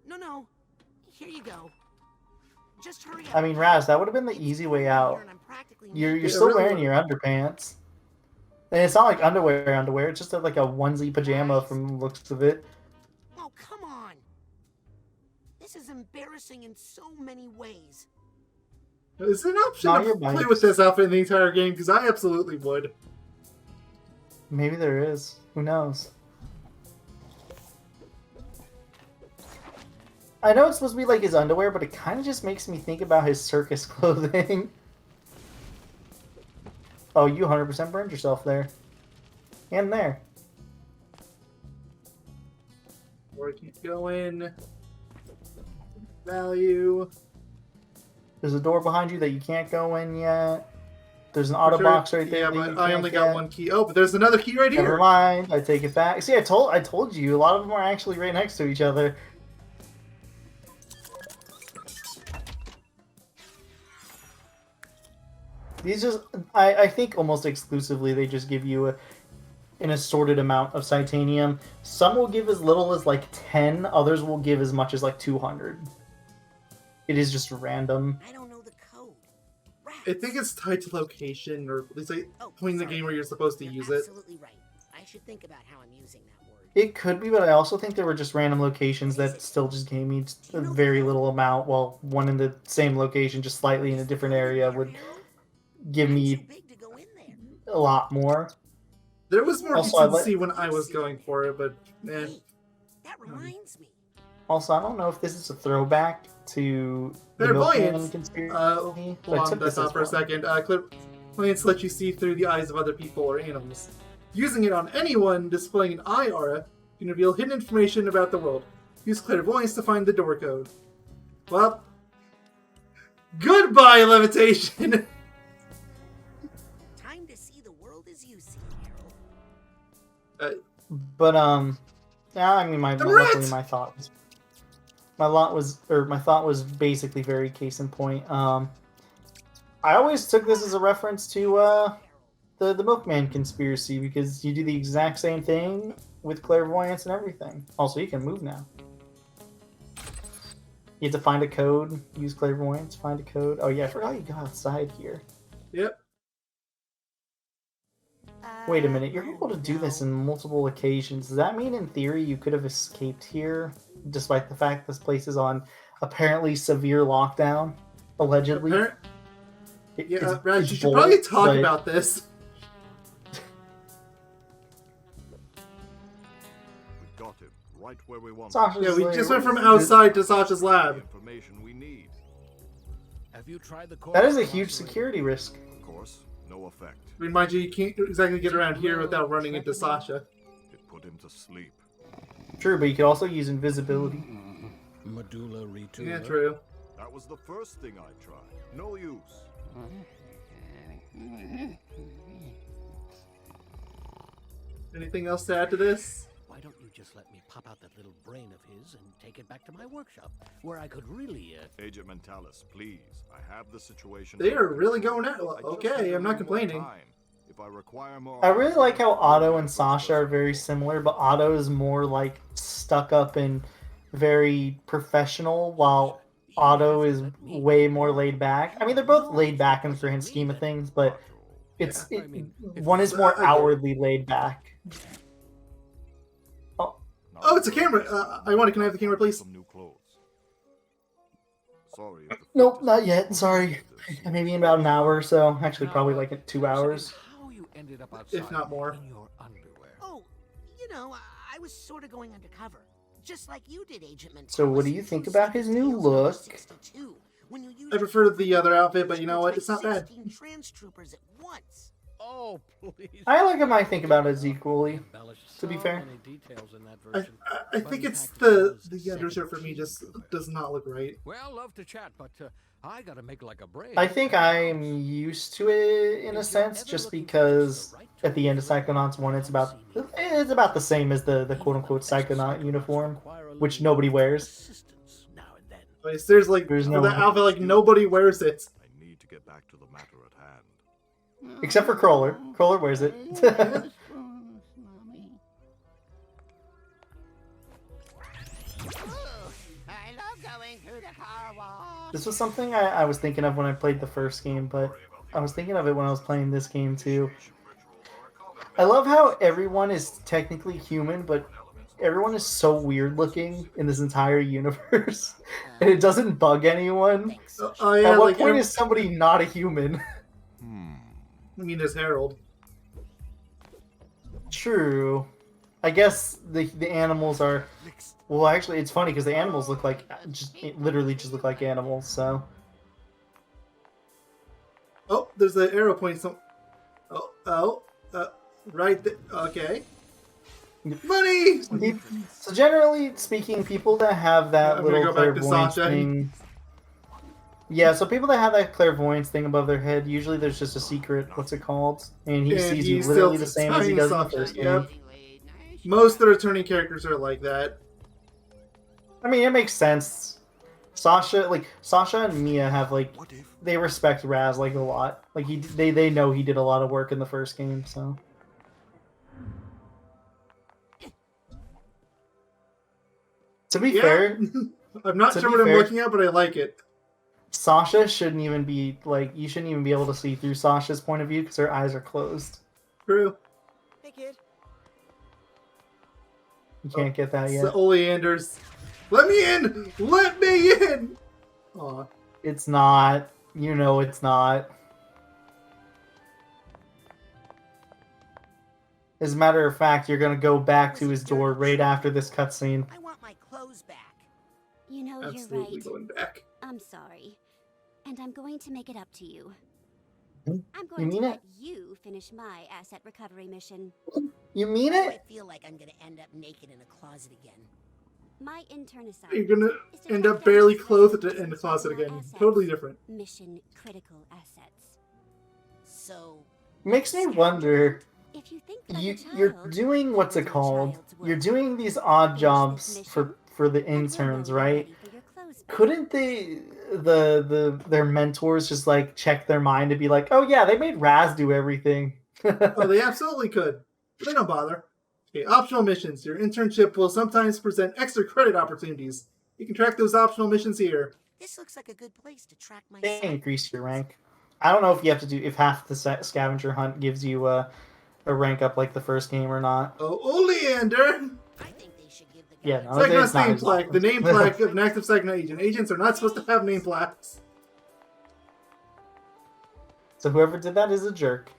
[SPEAKER 11] No. Here you go. Just hurry up.
[SPEAKER 2] I mean, Raz, that would have been the easy way out. You're still
[SPEAKER 1] really
[SPEAKER 2] wearing your underpants. And it's not like underwear. It's just like a onesie pajama from the looks of it.
[SPEAKER 11] Oh, come on. This is embarrassing in so many ways.
[SPEAKER 1] Is there an option
[SPEAKER 2] No,
[SPEAKER 1] to
[SPEAKER 2] you're
[SPEAKER 1] play
[SPEAKER 2] right.
[SPEAKER 1] with this outfit in the entire game? Because I absolutely would.
[SPEAKER 2] Maybe there is. Who knows? I know it's supposed to be like his underwear, but it kind of just makes me think about his circus clothing. Oh, you 100% burned yourself there. And there.
[SPEAKER 1] Where keep going. Value.
[SPEAKER 2] There's a door behind you that you can't go in yet. There's an auto
[SPEAKER 1] Sure.
[SPEAKER 2] box right there.
[SPEAKER 1] Yeah,
[SPEAKER 2] that you
[SPEAKER 1] but I
[SPEAKER 2] can't
[SPEAKER 1] only
[SPEAKER 2] get.
[SPEAKER 1] got one key. Oh, but there's another key right
[SPEAKER 2] Never
[SPEAKER 1] here.
[SPEAKER 2] mind. I take it back. See, I told you. A lot of them are actually right next to each other. These just, I think almost exclusively they just give you an assorted amount of Titanium. Some will give as little as like 10, others will give as much as like 200. It is just random.
[SPEAKER 11] I don't know the code.
[SPEAKER 1] I think it's tied to location, or at least like point in the game where you're supposed to use it.
[SPEAKER 11] Absolutely right. I should think about how I'm using that word.
[SPEAKER 2] It could be, but I also think there were just random locations that still just gave me a very little amount, while one in the same location, just slightly in a different area, would give me a lot more.
[SPEAKER 1] There was more
[SPEAKER 2] Also,
[SPEAKER 1] decency when I was going for it, but man.
[SPEAKER 11] That reminds me.
[SPEAKER 2] Also, I don't know if this is a throwback to the
[SPEAKER 1] Clairvoyance.
[SPEAKER 2] Milkman conspiracy.
[SPEAKER 1] Hold
[SPEAKER 2] but I
[SPEAKER 1] on,
[SPEAKER 2] took
[SPEAKER 1] that's
[SPEAKER 2] this
[SPEAKER 1] off
[SPEAKER 2] as
[SPEAKER 1] for a
[SPEAKER 2] one.
[SPEAKER 1] second. Clairvoyance lets you see through the eyes of other people or animals. Using it on anyone displaying an eye aura, you can reveal hidden information about the world. Use clairvoyance to find the door code. Well, goodbye, levitation!
[SPEAKER 11] Time to see the world as you see, Harold.
[SPEAKER 2] But yeah, I mean,
[SPEAKER 1] The
[SPEAKER 2] luckily
[SPEAKER 1] rat!
[SPEAKER 2] my thought was basically very case in point. I always took this as a reference to the Milkman conspiracy, because you do the exact same thing with clairvoyance and everything. Also, you can move now. You have to find a code, use clairvoyance, find a code. Oh yeah, I forgot you go outside here.
[SPEAKER 1] Yep.
[SPEAKER 2] Wait a minute, you're able to do this in multiple occasions. Does that mean in theory you could have escaped here, despite the fact this place is on apparently severe lockdown? Allegedly.
[SPEAKER 1] Yeah, Raz, you should probably talk about this.
[SPEAKER 12] We got him right where we want.
[SPEAKER 2] Sasha's
[SPEAKER 1] Yeah, we
[SPEAKER 2] like,
[SPEAKER 1] just went from outside to Sasha's lab.
[SPEAKER 12] Information we need.
[SPEAKER 5] Have you tried the
[SPEAKER 2] That is a huge security risk.
[SPEAKER 12] Of course, no effect.
[SPEAKER 1] I mean, mind you, you can't exactly get around here without running into Sasha.
[SPEAKER 12] It put him to sleep.
[SPEAKER 2] True, but you could also use invisibility.
[SPEAKER 5] Medulla retooler.
[SPEAKER 1] Yeah, true.
[SPEAKER 12] That was the first thing I tried. No use.
[SPEAKER 1] Anything else to add to this?
[SPEAKER 14] Why don't you just let me pop out that little brain of his and take it back to my workshop, where I could really,
[SPEAKER 12] Agent Mentalis, please. I have the situation.
[SPEAKER 1] They are really going at. Well, okay, I'm not complaining.
[SPEAKER 12] If I require more,
[SPEAKER 2] I really like how Otto and Sasha are very similar, but Otto is more like stuck up and very professional, while Otto is way more laid back. I mean, they're both laid back in the grand scheme of things, but one is more outwardly laid back.
[SPEAKER 1] Oh, it's a camera. Can I have the camera, please?
[SPEAKER 12] Sorry.
[SPEAKER 2] Nope, not yet. Sorry. Maybe in about an hour or so. Actually, probably like 2 hours.
[SPEAKER 1] If not more.
[SPEAKER 11] Oh, I was sort of going undercover. Just like you did, Agent Mentalis.
[SPEAKER 2] So what do you think about his new look?
[SPEAKER 1] I prefer the other outfit, but you know what? It's not bad.
[SPEAKER 11] Trans troopers at once.
[SPEAKER 14] Oh, please.
[SPEAKER 2] I like him. I think about it as equally. To be fair,
[SPEAKER 1] I think it's the undershirt for me just does not look right.
[SPEAKER 14] Well, love to chat, but I gotta make like a break.
[SPEAKER 2] I think I'm used to it in a sense, just because at the end of Psychonauts 1, it's about the same as the quote unquote Psychonaut uniform, which nobody wears.
[SPEAKER 1] There's no outfit, like nobody wears it.
[SPEAKER 12] I need to get back to the matter at hand.
[SPEAKER 2] Except for Crawler. Crawler wears it. This was something I was thinking of when I played the first game, but I was thinking of it when I was playing this game too. I love how everyone is technically human, but everyone is so weird looking in this entire universe, and it doesn't bug anyone. At what point is somebody not a human?
[SPEAKER 1] I mean, there's Harold.
[SPEAKER 2] True. I guess the animals are... Well, actually, it's funny because the animals look like... literally just look like animals, so...
[SPEAKER 1] Oh, there's the arrow pointing right there. Okay. Money!
[SPEAKER 2] So generally speaking, people that have that little clairvoyance thing... Yeah, so people that have that clairvoyance thing above their head, usually there's just a secret, what's it called? And he sees you literally the same as he does in the first game.
[SPEAKER 1] Yep. Most of the returning characters are like that.
[SPEAKER 2] I mean, it makes sense. Sasha and Mia have they respect Raz a lot. They know he did a lot of work in the first game, so. To be fair,
[SPEAKER 1] I'm not sure what I'm looking at, but I like it.
[SPEAKER 2] Sasha shouldn't even be you shouldn't even be able to see through Sasha's point of view because her eyes are closed.
[SPEAKER 1] True.
[SPEAKER 11] Hey, kid.
[SPEAKER 2] You can't get that yet.
[SPEAKER 1] The oleanders. Let me in! Let me in! Aw.
[SPEAKER 2] It's not. You know it's not. As a matter of fact, you're gonna go back to his door right after this cutscene.
[SPEAKER 11] I want my clothes back.
[SPEAKER 10] You know,
[SPEAKER 1] Absolutely
[SPEAKER 10] you're right.
[SPEAKER 1] going back.
[SPEAKER 10] I'm sorry. And I'm going to make it up to you.
[SPEAKER 2] You
[SPEAKER 10] I'm going
[SPEAKER 2] mean
[SPEAKER 10] to
[SPEAKER 2] it?
[SPEAKER 10] let you finish my asset recovery mission.
[SPEAKER 2] You mean
[SPEAKER 11] I
[SPEAKER 2] it?
[SPEAKER 11] feel like I'm gonna end up naked in a closet again.
[SPEAKER 10] My intern assignment.
[SPEAKER 1] You're gonna end up barely clothed in the closet again. Totally different.
[SPEAKER 10] Mission critical assets.
[SPEAKER 11] So
[SPEAKER 2] Makes me wonder.
[SPEAKER 10] If you think
[SPEAKER 2] You're doing what's it called? You're doing these odd jobs for the interns, right? Couldn't their mentors just check their mind to be like, oh yeah, they made Raz do everything?
[SPEAKER 1] Oh, they absolutely could. But they don't bother. Okay, optional missions. Your internship will sometimes present extra credit opportunities. You can track those optional missions here.
[SPEAKER 11] this looks like a good place to track my.
[SPEAKER 2] They increase your rank. I don't know if you have to if half the scavenger hunt gives you a rank up like the first game or not.
[SPEAKER 1] Oh, Oleander!
[SPEAKER 2] Yeah, no,
[SPEAKER 1] Psychonauts name plaque. The name plaque of an active Psychonaut agent. Agents are not supposed to have name plaques.
[SPEAKER 2] So whoever did that is a jerk.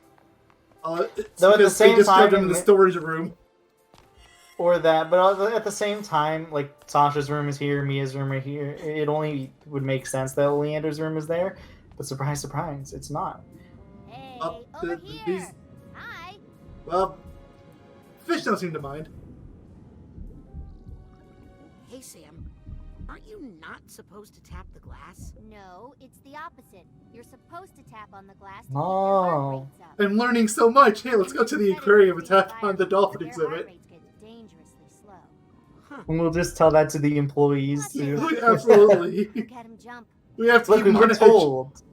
[SPEAKER 1] Though at the same time, them in the storage room.
[SPEAKER 2] Or that, but at the same time, Sasha's room is here, Mia's room is here. It only would make sense that Oleander's room is there. But surprise, surprise, it's not.
[SPEAKER 6] Hey,
[SPEAKER 10] Hi.
[SPEAKER 1] Well, fish don't seem to mind.
[SPEAKER 11] Hey, Sam. Aren't you not supposed to tap the glass?
[SPEAKER 6] No, it's the opposite. You're supposed to tap on the glass to
[SPEAKER 2] Oh.
[SPEAKER 6] keep your heart rates up.
[SPEAKER 1] I'm learning so much. Hey, let's go to the aquarium and tap on the dolphin
[SPEAKER 6] Their heart
[SPEAKER 1] exhibit.
[SPEAKER 6] rates get dangerously slow.
[SPEAKER 2] And we'll just tell that to the employees too.
[SPEAKER 1] Absolutely.
[SPEAKER 6] Look at him jump.
[SPEAKER 1] We have to
[SPEAKER 2] Look,
[SPEAKER 1] keep
[SPEAKER 2] we
[SPEAKER 1] him on
[SPEAKER 2] were
[SPEAKER 1] edge.
[SPEAKER 2] told.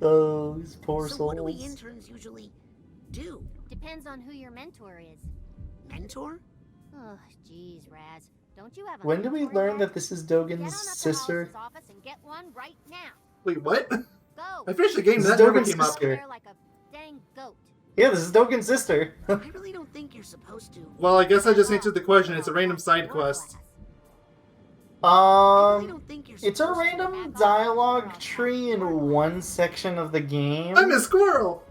[SPEAKER 2] Oh, these poor
[SPEAKER 11] So
[SPEAKER 2] souls.
[SPEAKER 11] what do we interns usually do?
[SPEAKER 6] Depends on who your mentor is.
[SPEAKER 11] Mentor?
[SPEAKER 6] Oh, jeez, Raz. Don't you have a
[SPEAKER 2] When do we
[SPEAKER 6] mentor
[SPEAKER 2] learn
[SPEAKER 6] yet?
[SPEAKER 2] that this is
[SPEAKER 6] Get on
[SPEAKER 2] Dogen's
[SPEAKER 6] up to
[SPEAKER 2] sister?
[SPEAKER 6] Hollis's office and get one right now.
[SPEAKER 1] Wait, what?
[SPEAKER 6] Go.
[SPEAKER 1] I finished the game.
[SPEAKER 2] This is
[SPEAKER 1] That never
[SPEAKER 2] Dogen's
[SPEAKER 1] came up.
[SPEAKER 2] sister.
[SPEAKER 6] There like a dang goat.
[SPEAKER 2] Yeah, this is Dogen's sister.
[SPEAKER 11] I really don't think you're supposed to.
[SPEAKER 1] Well, I guess I just answered the question. It's a random side quest.
[SPEAKER 2] It's a random dialogue tree in one section of the game.
[SPEAKER 1] I'm a squirrel.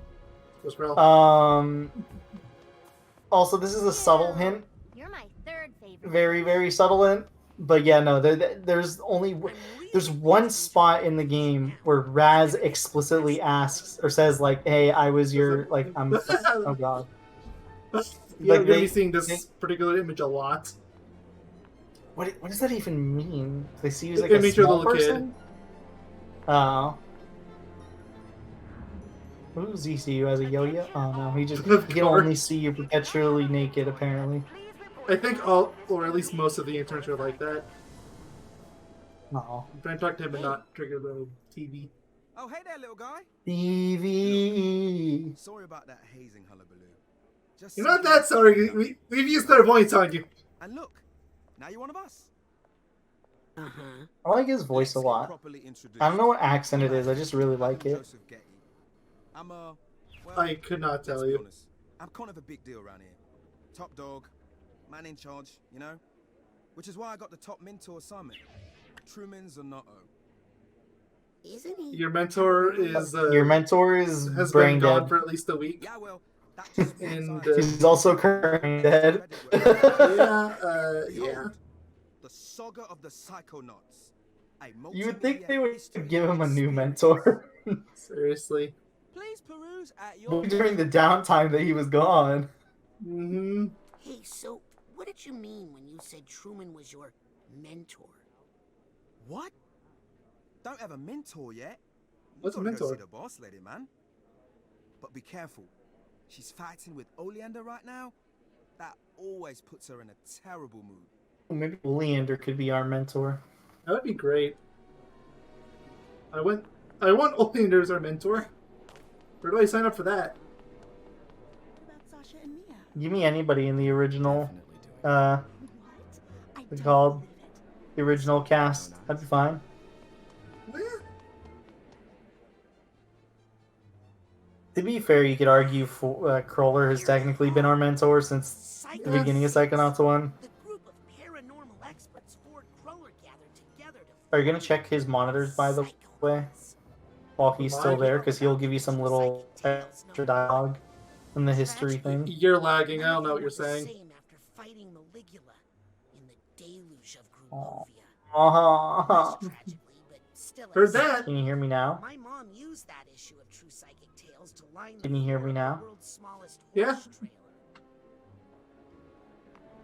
[SPEAKER 1] Squirrel.
[SPEAKER 2] Also, this is a subtle hint.
[SPEAKER 6] You're my third favorite.
[SPEAKER 2] Very, very subtle hint. But yeah, no, there's one spot in the game where Raz explicitly asks or says like, "Hey, I was your like I'm." Oh god.
[SPEAKER 1] You're
[SPEAKER 2] Like,
[SPEAKER 1] gonna be seeing this particular image a lot.
[SPEAKER 2] What does that even mean? They see you as
[SPEAKER 1] The
[SPEAKER 2] like a
[SPEAKER 1] image of the
[SPEAKER 2] small
[SPEAKER 1] little kid.
[SPEAKER 2] person? Oh. Who does he see you as a yo-yo? Oh no, he can only see you perpetually naked apparently.
[SPEAKER 1] I think all, or at least most of the interns are like that.
[SPEAKER 2] Oh.
[SPEAKER 1] I'm trying to talk to him and not trigger the TV.
[SPEAKER 5] Oh, hey there, little guy.
[SPEAKER 2] TV.
[SPEAKER 5] Sorry about that hazing hullabaloo. Just
[SPEAKER 1] You're not that sorry. We've used clairvoyance on you.
[SPEAKER 5] And look, now you're one of us.
[SPEAKER 11] Uh-huh.
[SPEAKER 2] I like his voice a lot. I don't know what accent it is, I just really like it.
[SPEAKER 5] I'm well,
[SPEAKER 1] I could not tell you.
[SPEAKER 5] honest, I'm kind of a big deal around here. Top dog, man in charge, you know? Which is why I got the top mentor assignment. Truman's or not.
[SPEAKER 11] Isn't he?
[SPEAKER 1] Your mentor is
[SPEAKER 2] Your mentor is
[SPEAKER 1] has
[SPEAKER 2] brain
[SPEAKER 1] been gone
[SPEAKER 2] dead.
[SPEAKER 1] for at least a week.
[SPEAKER 5] Yeah, well, that just
[SPEAKER 1] And
[SPEAKER 2] He's also currently dead.
[SPEAKER 1] yeah.
[SPEAKER 5] The saga of the Psychonauts.
[SPEAKER 2] You would think they would give him a new mentor.
[SPEAKER 1] Seriously.
[SPEAKER 5] Please peruse at your
[SPEAKER 2] During the downtime that he was gone.
[SPEAKER 1] Mm-hmm.
[SPEAKER 11] Hey, so what did you mean when you said Truman was your mentor?
[SPEAKER 5] What? Don't have a mentor yet?
[SPEAKER 1] What's a
[SPEAKER 5] You gotta go
[SPEAKER 1] mentor?
[SPEAKER 5] see the boss lady, man. But be careful. She's fighting with Oleander right now. That always puts her in a terrible mood.
[SPEAKER 2] Maybe Leander could be our mentor.
[SPEAKER 1] That would be great. I want Oleander as our mentor. Where do I sign up for that?
[SPEAKER 2] Give me anybody in the original, what's it called? The original cast. That'd be fine. To be fair, you could argue Crawler has technically been our mentor since the beginning of Psychonauts 1. Are you going to check his monitors, by the way, while he's still there? Because he'll give you some little extra dialogue in the history thing.
[SPEAKER 1] You're lagging. I don't know what you're saying. Heard that.
[SPEAKER 2] Can you hear me now?
[SPEAKER 11] My mom used that issue of True Psychic Tales to line
[SPEAKER 2] Can you hear me now?
[SPEAKER 1] Yeah.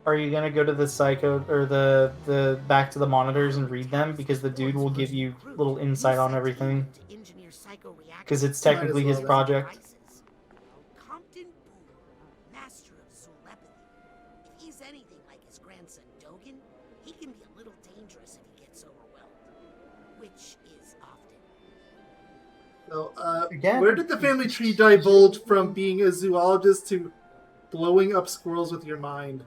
[SPEAKER 2] Are you gonna go to the psycho or the back to the monitors and read them, because the dude will give you little insight on everything, because it's technically his project.
[SPEAKER 11] Compton Boone, master of telepathy. If he's anything like his grandson Dogen, he can be a little dangerous if he gets overwhelmed, which is often.
[SPEAKER 1] So,
[SPEAKER 2] Again.
[SPEAKER 1] where did the family tree divulge from being a zoologist to blowing up squirrels with your mind?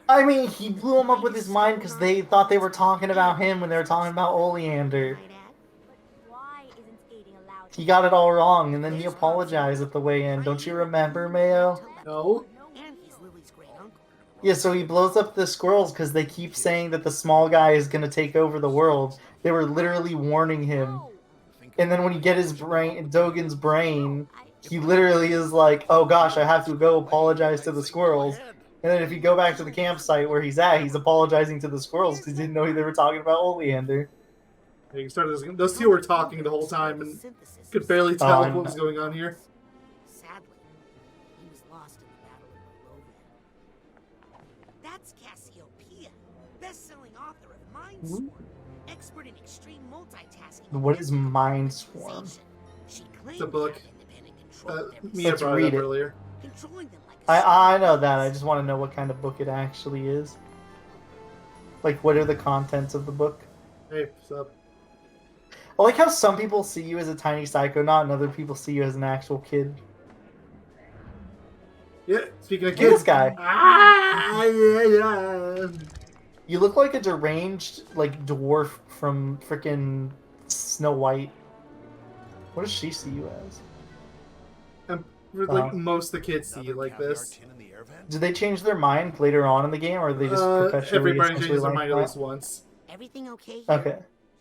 [SPEAKER 2] I mean, he blew him up with his mind because they thought they were talking about him when they were talking about Oleander. He got it all wrong, and then he apologized at the way in. Don't you remember, Mayo?
[SPEAKER 1] No.
[SPEAKER 2] Yeah, so he blows up the squirrels because they keep saying that the small guy is going to take over the world. They were literally warning him. And then when you get his brain, Dogen's brain, he literally is like, oh gosh, I have to go apologize to the squirrels. And then if you go back to the campsite where he's at, he's apologizing to the squirrels because he didn't know they were talking about Oleander.
[SPEAKER 1] Yeah, you started this, those two were talking the whole time and could barely tell what was going on here.
[SPEAKER 11] Sadly, he was lost in the battle of Motherlobe. That's Cassiopeia, best-selling author of Mindswarm, expert in extreme multitasking.
[SPEAKER 2] What is Mindswarm?
[SPEAKER 11] She
[SPEAKER 1] It's a book. Mia
[SPEAKER 2] Let's
[SPEAKER 1] brought it
[SPEAKER 2] read
[SPEAKER 1] up
[SPEAKER 2] it.
[SPEAKER 1] earlier.
[SPEAKER 11] Controlling them like
[SPEAKER 2] I know that. I just want to know what kind of book it actually is. Like, what are the contents of the book?
[SPEAKER 1] Hey, what's up?
[SPEAKER 2] I like how some people see you as a tiny psychonaut and other people see you as an actual kid.
[SPEAKER 1] Yeah, speaking of
[SPEAKER 2] Look at
[SPEAKER 1] kids.
[SPEAKER 2] this guy.
[SPEAKER 1] Ah, yeah.
[SPEAKER 2] You look like a deranged, like, dwarf from frickin' Snow White. What does she see you as?
[SPEAKER 1] Like most of the kids see you like this.
[SPEAKER 2] Did they change their mind later on in the game, or are they just perpetually
[SPEAKER 1] Everybody
[SPEAKER 2] essentially
[SPEAKER 1] changes their
[SPEAKER 2] like
[SPEAKER 1] mind at
[SPEAKER 2] that?
[SPEAKER 1] least once.
[SPEAKER 11] Everything okay?
[SPEAKER 2] Okay.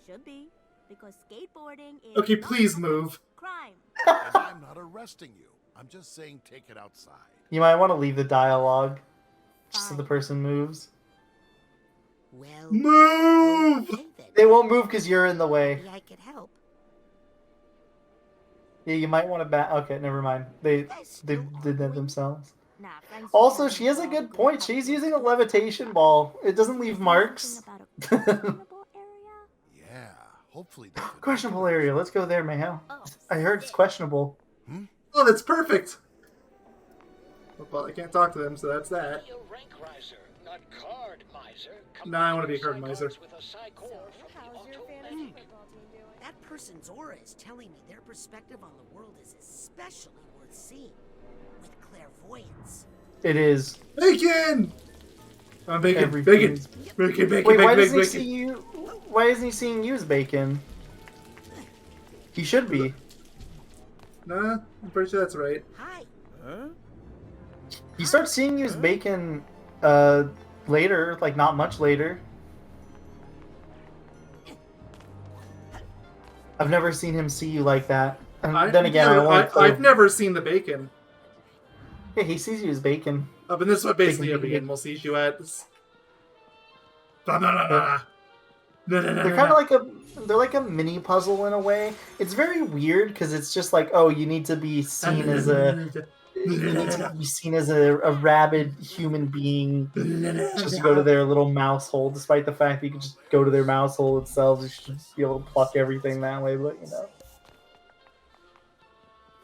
[SPEAKER 6] Should be, because skateboarding is
[SPEAKER 1] Okay, please move.
[SPEAKER 6] crime.
[SPEAKER 12] And I'm not arresting you. I'm just saying take it outside.
[SPEAKER 2] You might want to leave the dialogue, just so the person moves.
[SPEAKER 11] Well,
[SPEAKER 1] move!
[SPEAKER 11] Okay, then.
[SPEAKER 2] They won't move because you're in the way.
[SPEAKER 11] Maybe I could help.
[SPEAKER 2] Yeah, you might want to back. Okay, never mind. They did that themselves.
[SPEAKER 6] Nah, friends
[SPEAKER 2] Also,
[SPEAKER 6] don't
[SPEAKER 2] she has a
[SPEAKER 6] involve
[SPEAKER 2] good point. She's using a levitation ball. It doesn't leave marks.
[SPEAKER 6] About a questionable area?
[SPEAKER 12] Yeah, hopefully. they can-
[SPEAKER 2] Questionable area. Let's go there, Mayo. I heard it's questionable.
[SPEAKER 1] Oh, that's perfect. Well, I can't talk to them, so that's that.
[SPEAKER 7] Be a rank riser, not card miser.
[SPEAKER 1] Nah, I wanna be a card miser.
[SPEAKER 7] With a psych ore from the
[SPEAKER 13] How's your fantasy
[SPEAKER 7] automatic.
[SPEAKER 13] football team doing?
[SPEAKER 11] That person's aura is telling me their perspective on the world is especially worth seeing. With clairvoyance.
[SPEAKER 2] It is.
[SPEAKER 1] Bacon! Bacon,
[SPEAKER 2] Every
[SPEAKER 1] bacon,
[SPEAKER 2] food's-
[SPEAKER 1] bacon, bacon,
[SPEAKER 2] Wait, why
[SPEAKER 1] bacon,
[SPEAKER 2] doesn't he
[SPEAKER 1] bacon.
[SPEAKER 2] see you? Why isn't he seeing you as bacon? He should be.
[SPEAKER 1] Nah, I'm pretty sure that's right.
[SPEAKER 11] Hi.
[SPEAKER 12] Huh?
[SPEAKER 2] He starts seeing you as bacon later, like not much later. I've never seen him see you like that. And then again,
[SPEAKER 1] I've never seen the bacon.
[SPEAKER 2] Yeah, he sees you as bacon.
[SPEAKER 1] And this is what basically
[SPEAKER 2] Bacon,
[SPEAKER 1] every
[SPEAKER 2] bacon.
[SPEAKER 1] animal sees you as. No, no, no, no. No, no, no,
[SPEAKER 2] They're kind of like a mini puzzle in a way. It's very weird because it's just like, oh, you need to be seen as a rabid human being just to go to their little mouse hole, despite the fact that you can just go to their mouse hole itself. You should be able to pluck everything that way, but you know.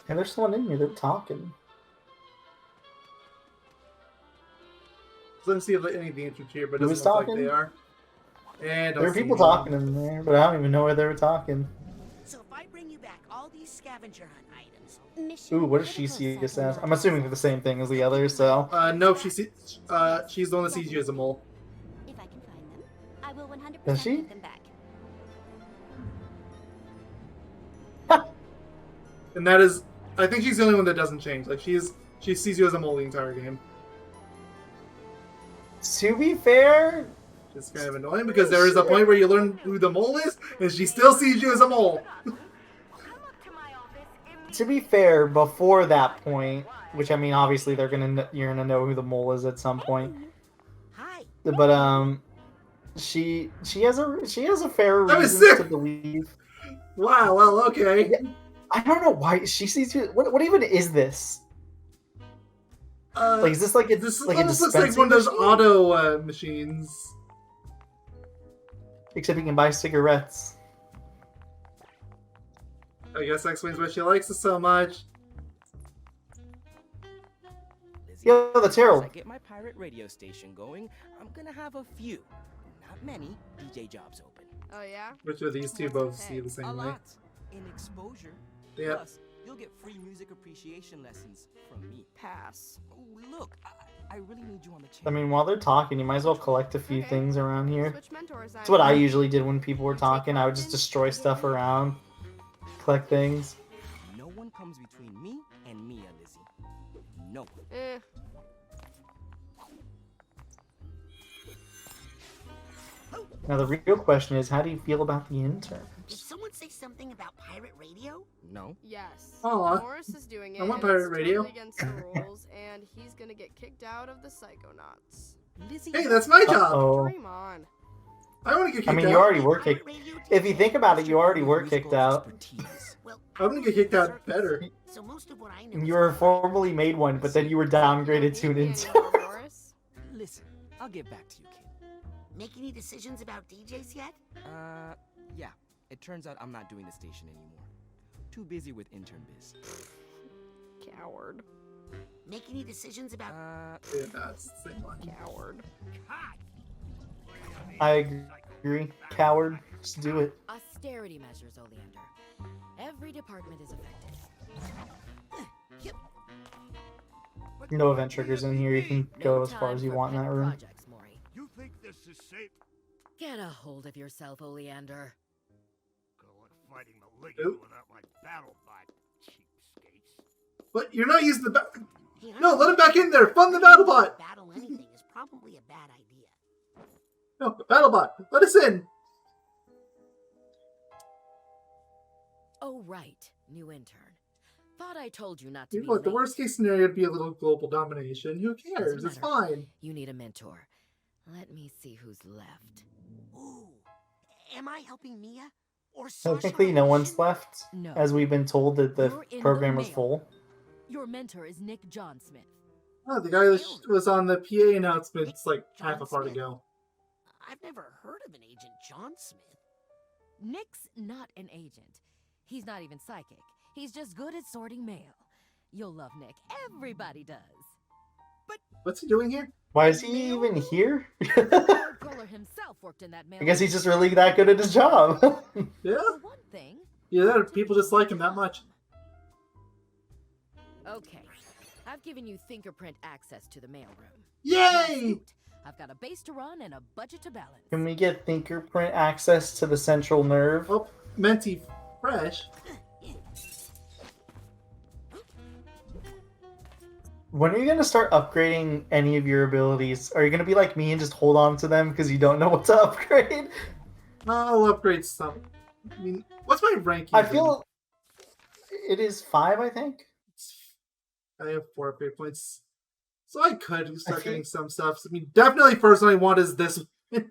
[SPEAKER 2] And there's someone in here, they're talking.
[SPEAKER 1] So let me see if any of the entrance here, but it
[SPEAKER 2] Who
[SPEAKER 1] doesn't
[SPEAKER 2] was
[SPEAKER 1] look like
[SPEAKER 2] talking?
[SPEAKER 1] they are. And
[SPEAKER 2] There were people talking in there, but I don't even know where they were talking.
[SPEAKER 11] So if I bring you back all these scavenger hunt items,
[SPEAKER 6] Mission
[SPEAKER 2] Ooh, what does she see us as? I'm assuming they're the same thing as the others, so.
[SPEAKER 1] No, she's the one that sees you as a mole.
[SPEAKER 6] If I can find them, I will 100%
[SPEAKER 2] Does she?
[SPEAKER 6] give them back.
[SPEAKER 1] And that is, I think she's the only one that doesn't change. Like she sees you as a mole the entire game.
[SPEAKER 2] To be fair,
[SPEAKER 1] It's kind of annoying because there is a point where you learn who the mole is, and she still sees you as a mole.
[SPEAKER 2] to be fair, before that point, which I mean, obviously you're gonna know who the mole is at some point.
[SPEAKER 11] hi.
[SPEAKER 2] But she has a fair
[SPEAKER 1] I was
[SPEAKER 2] reason
[SPEAKER 1] sick.
[SPEAKER 2] to believe.
[SPEAKER 1] Wow. Well, okay.
[SPEAKER 2] I don't know why she sees you. What even is this? Like, is this like
[SPEAKER 1] This
[SPEAKER 2] like a
[SPEAKER 1] almost looks like
[SPEAKER 2] dispensing
[SPEAKER 1] one of those
[SPEAKER 2] machine?
[SPEAKER 1] auto machines.
[SPEAKER 2] Except you can buy cigarettes.
[SPEAKER 1] I guess that explains why she likes it so much.
[SPEAKER 9] Lizzie,
[SPEAKER 2] Yo, that's Harold.
[SPEAKER 9] As I get my pirate radio station going, I'm gonna have a few, not many, DJ jobs open.
[SPEAKER 13] Oh yeah?
[SPEAKER 1] Which of these two both see the
[SPEAKER 9] A
[SPEAKER 1] same way?
[SPEAKER 9] lot in exposure.
[SPEAKER 1] Yep.
[SPEAKER 9] Plus, you'll get free music appreciation lessons from me.
[SPEAKER 13] Pass.
[SPEAKER 9] Oh, look, I really need you on the
[SPEAKER 2] I
[SPEAKER 9] channel.
[SPEAKER 2] mean, while they're talking, you might as well collect a few
[SPEAKER 13] Okay.
[SPEAKER 2] things around here.
[SPEAKER 13] Switch mentors.
[SPEAKER 2] That's what I usually did when people were talking. I would just destroy stuff around, collect things.
[SPEAKER 9] No one comes between me and Mia, Lizzie. No one.
[SPEAKER 13] Eh.
[SPEAKER 2] Now the real question is, how do you feel about the intern?
[SPEAKER 11] Did someone say something about pirate radio?
[SPEAKER 9] No.
[SPEAKER 13] Yes.
[SPEAKER 1] Aw.
[SPEAKER 13] Morris is doing it.
[SPEAKER 1] I want
[SPEAKER 13] and
[SPEAKER 1] pirate
[SPEAKER 13] it's
[SPEAKER 1] radio.
[SPEAKER 13] Totally against the rules, and he's gonna get kicked out of the Psychonauts.
[SPEAKER 9] Lizzie.
[SPEAKER 1] Hey, that's my job.
[SPEAKER 2] Uh-oh.
[SPEAKER 13] Dream on.
[SPEAKER 1] I want to get kicked
[SPEAKER 2] I mean,
[SPEAKER 1] out.
[SPEAKER 2] you already were kicked.
[SPEAKER 11] Pirate radio
[SPEAKER 2] If you think about it, you already were
[SPEAKER 9] Musical
[SPEAKER 2] kicked out.
[SPEAKER 9] expertise.
[SPEAKER 11] Well,
[SPEAKER 1] I'm gonna get kicked out better.
[SPEAKER 11] so most of what I know.
[SPEAKER 2] And
[SPEAKER 11] is
[SPEAKER 2] you were
[SPEAKER 11] about
[SPEAKER 2] formally made one, but then you were downgraded to an
[SPEAKER 13] Yeah,
[SPEAKER 2] intern.
[SPEAKER 13] you know, Morris.
[SPEAKER 9] Listen, I'll get back to you, kid.
[SPEAKER 11] Make any decisions about DJs yet?
[SPEAKER 9] Yeah. It turns out I'm not doing the station anymore. Too busy with intern biz.
[SPEAKER 13] Coward.
[SPEAKER 11] Make any decisions about...
[SPEAKER 1] Yeah, that's the same one.
[SPEAKER 13] Coward.
[SPEAKER 2] I agree. Coward. Just do it.
[SPEAKER 15] Austerity measures, Oleander. Every department is affected.
[SPEAKER 2] No event triggers in here. You can go as far as you want in that room.
[SPEAKER 12] You think this is safe?
[SPEAKER 15] Get a hold of yourself, Oleander.
[SPEAKER 12] Good luck fighting Malignant without my battle bot, cheapskates.
[SPEAKER 1] But you're not using the
[SPEAKER 11] Hey,
[SPEAKER 1] No, let him back in there. Fund the battle bot.
[SPEAKER 11] Battle anything is probably a bad idea.
[SPEAKER 1] No, the battle bot. Let us in.
[SPEAKER 15] Oh, right. New intern. Thought I told you not to be
[SPEAKER 1] Look, the
[SPEAKER 15] late.
[SPEAKER 1] worst case scenario would be a little global domination. Who cares?
[SPEAKER 15] Doesn't
[SPEAKER 1] It's
[SPEAKER 15] matter.
[SPEAKER 1] fine.
[SPEAKER 15] You need a mentor. Let me see who's left.
[SPEAKER 11] Ooh. Am I helping Mia? Or Sasha?
[SPEAKER 2] Technically, no one's left,
[SPEAKER 15] No.
[SPEAKER 2] as we've been told that the
[SPEAKER 15] You're in
[SPEAKER 2] program
[SPEAKER 15] the
[SPEAKER 2] was
[SPEAKER 15] mail.
[SPEAKER 2] full.
[SPEAKER 15] Your mentor is Nick John Smith.
[SPEAKER 1] Oh, the guy that was on the PA announcements like
[SPEAKER 11] John
[SPEAKER 1] half a part
[SPEAKER 11] Smith?
[SPEAKER 1] ago.
[SPEAKER 11] I've never heard of an Agent John Smith.
[SPEAKER 15] Nick's not an agent. He's not even psychic. He's just good at sorting mail. You'll love Nick. Everybody does.
[SPEAKER 1] What's he doing here?
[SPEAKER 2] Why is he even here?
[SPEAKER 15] Lord Kohler himself worked in that mail.
[SPEAKER 2] I guess he's just really that good at his job.
[SPEAKER 1] Yeah?
[SPEAKER 15] For one thing.
[SPEAKER 1] Yeah, people just like him that much.
[SPEAKER 15] Okay. I've given you fingerprint access to the mailroom.
[SPEAKER 1] Yay!
[SPEAKER 15] I've got a base to run and a budget to balance.
[SPEAKER 2] Can we get fingerprint access to the central nerve?
[SPEAKER 1] Oh, Menti Fresh.
[SPEAKER 2] When are you going to start upgrading any of your abilities? Are you going to be like me and just hold on to them because you don't know what to upgrade?
[SPEAKER 1] I'll upgrade some. I mean, what's my ranking?
[SPEAKER 2] I feel it is 5, I think.
[SPEAKER 1] I have 4 upgrade points. So I could start getting some stuff. I mean, definitely first one I want is this.
[SPEAKER 2] The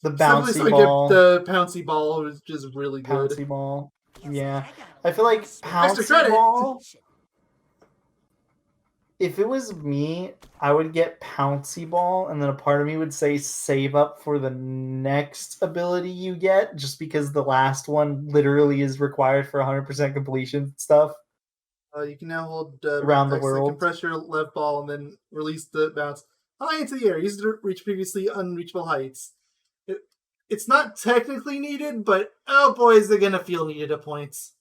[SPEAKER 1] Simply
[SPEAKER 2] bouncy
[SPEAKER 1] so I
[SPEAKER 2] ball.
[SPEAKER 1] get the pouncy ball, which is really good.
[SPEAKER 2] Bouncy ball. Yeah. I feel like
[SPEAKER 1] Extra
[SPEAKER 2] bouncy
[SPEAKER 1] credit.
[SPEAKER 2] ball. If it was me, I would get Pouncy Ball, and then a part of me would say save up for the next ability you get, just because the last one literally is required for 100% completion stuff.
[SPEAKER 1] You can now hold
[SPEAKER 2] Around the
[SPEAKER 1] X,
[SPEAKER 2] world.
[SPEAKER 1] compress your left ball, and then release the bounce high into the air. Use it to reach previously unreachable heights. It's not technically needed, but oh boy, is it gonna feel needed at points.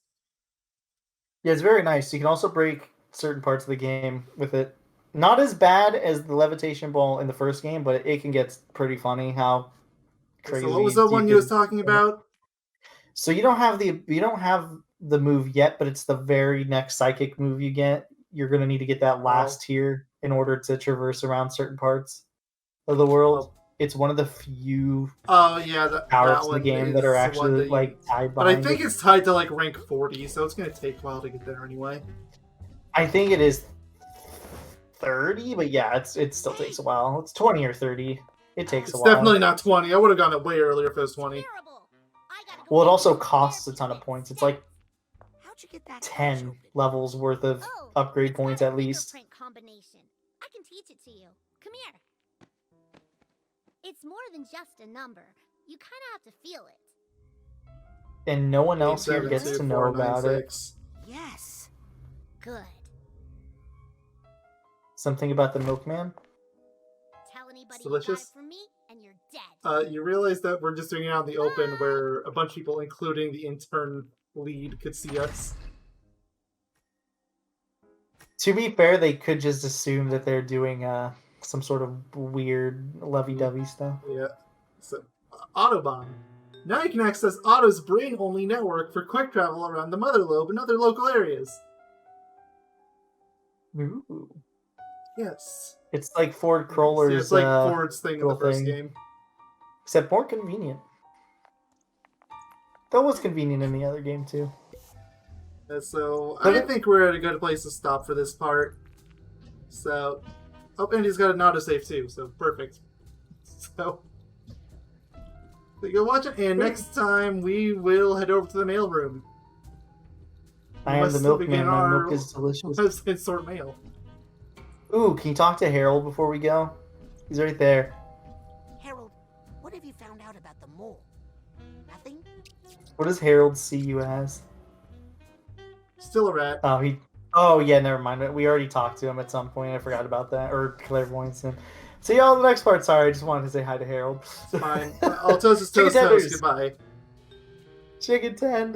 [SPEAKER 2] Yeah, it's very nice. You can also break certain parts of the game with it. Not as bad as the levitation ball in the first game, but it can get pretty funny how crazy.
[SPEAKER 1] So what was the one you was talking about?
[SPEAKER 2] So you don't have the move yet, but it's the very next psychic move you get. You're gonna need to get that last tier in order to traverse around certain parts of the world. It's one of the few powers in the game that are actually tied behind.
[SPEAKER 1] But I think it's tied to like rank 40, so it's gonna take a while to get there anyway.
[SPEAKER 2] I think it is 30, but yeah, it still takes a while. It's 20 or 30. It takes a
[SPEAKER 1] It's
[SPEAKER 2] while.
[SPEAKER 1] definitely not 20. I would have gone it way earlier if it was 20.
[SPEAKER 2] Well, it also costs a ton of points. It's like
[SPEAKER 11] How'd you get that
[SPEAKER 2] 10 levels worth of upgrade points at least.
[SPEAKER 6] Fingerprint combination. I can teach it to you. Come here. It's more than just a number. You kind of have to feel it.
[SPEAKER 2] And no one else here gets to know about it.
[SPEAKER 11] Yes.
[SPEAKER 6] Good.
[SPEAKER 2] Something about the milkman?
[SPEAKER 6] Tell anybody
[SPEAKER 1] Delicious.
[SPEAKER 6] you died for me, and you're dead.
[SPEAKER 1] You realize that we're just doing it out in the open where a bunch of people, including the intern lead, could see us.
[SPEAKER 2] To be fair, they could just assume that they're doing some sort of weird lovey-dovey stuff.
[SPEAKER 1] Yeah. So, Autobahn. Now you can access Otto's brain-only network for quick travel around the Motherlobe and other local areas.
[SPEAKER 2] Ooh.
[SPEAKER 1] Yes.
[SPEAKER 2] It's like Ford Crawler's
[SPEAKER 1] It's like Ford's thing in the first game.
[SPEAKER 2] Except more convenient. That was convenient in the other game, too.
[SPEAKER 1] So, I think we're at a good place to stop for this part. So, oh, Andy's got an autosave too, so perfect. So, you go watch it, and next time we will head over to the mailroom.
[SPEAKER 2] I am the milkman. My milk is delicious.
[SPEAKER 1] And sort mail.
[SPEAKER 2] Ooh, can you talk to Harold before we go? He's right there.
[SPEAKER 11] Harold, what have you found out about the mole? Nothing?
[SPEAKER 2] What does Harold see you as?
[SPEAKER 1] Still a rat.
[SPEAKER 2] Oh yeah, never mind. We already talked to him at some point. I forgot about that. Or clairvoyance him. See y'all in the next part. Sorry, I just wanted to say hi to Harold.
[SPEAKER 1] Fine. I'll toast his toast. Goodbye.
[SPEAKER 2] Chicken tenders.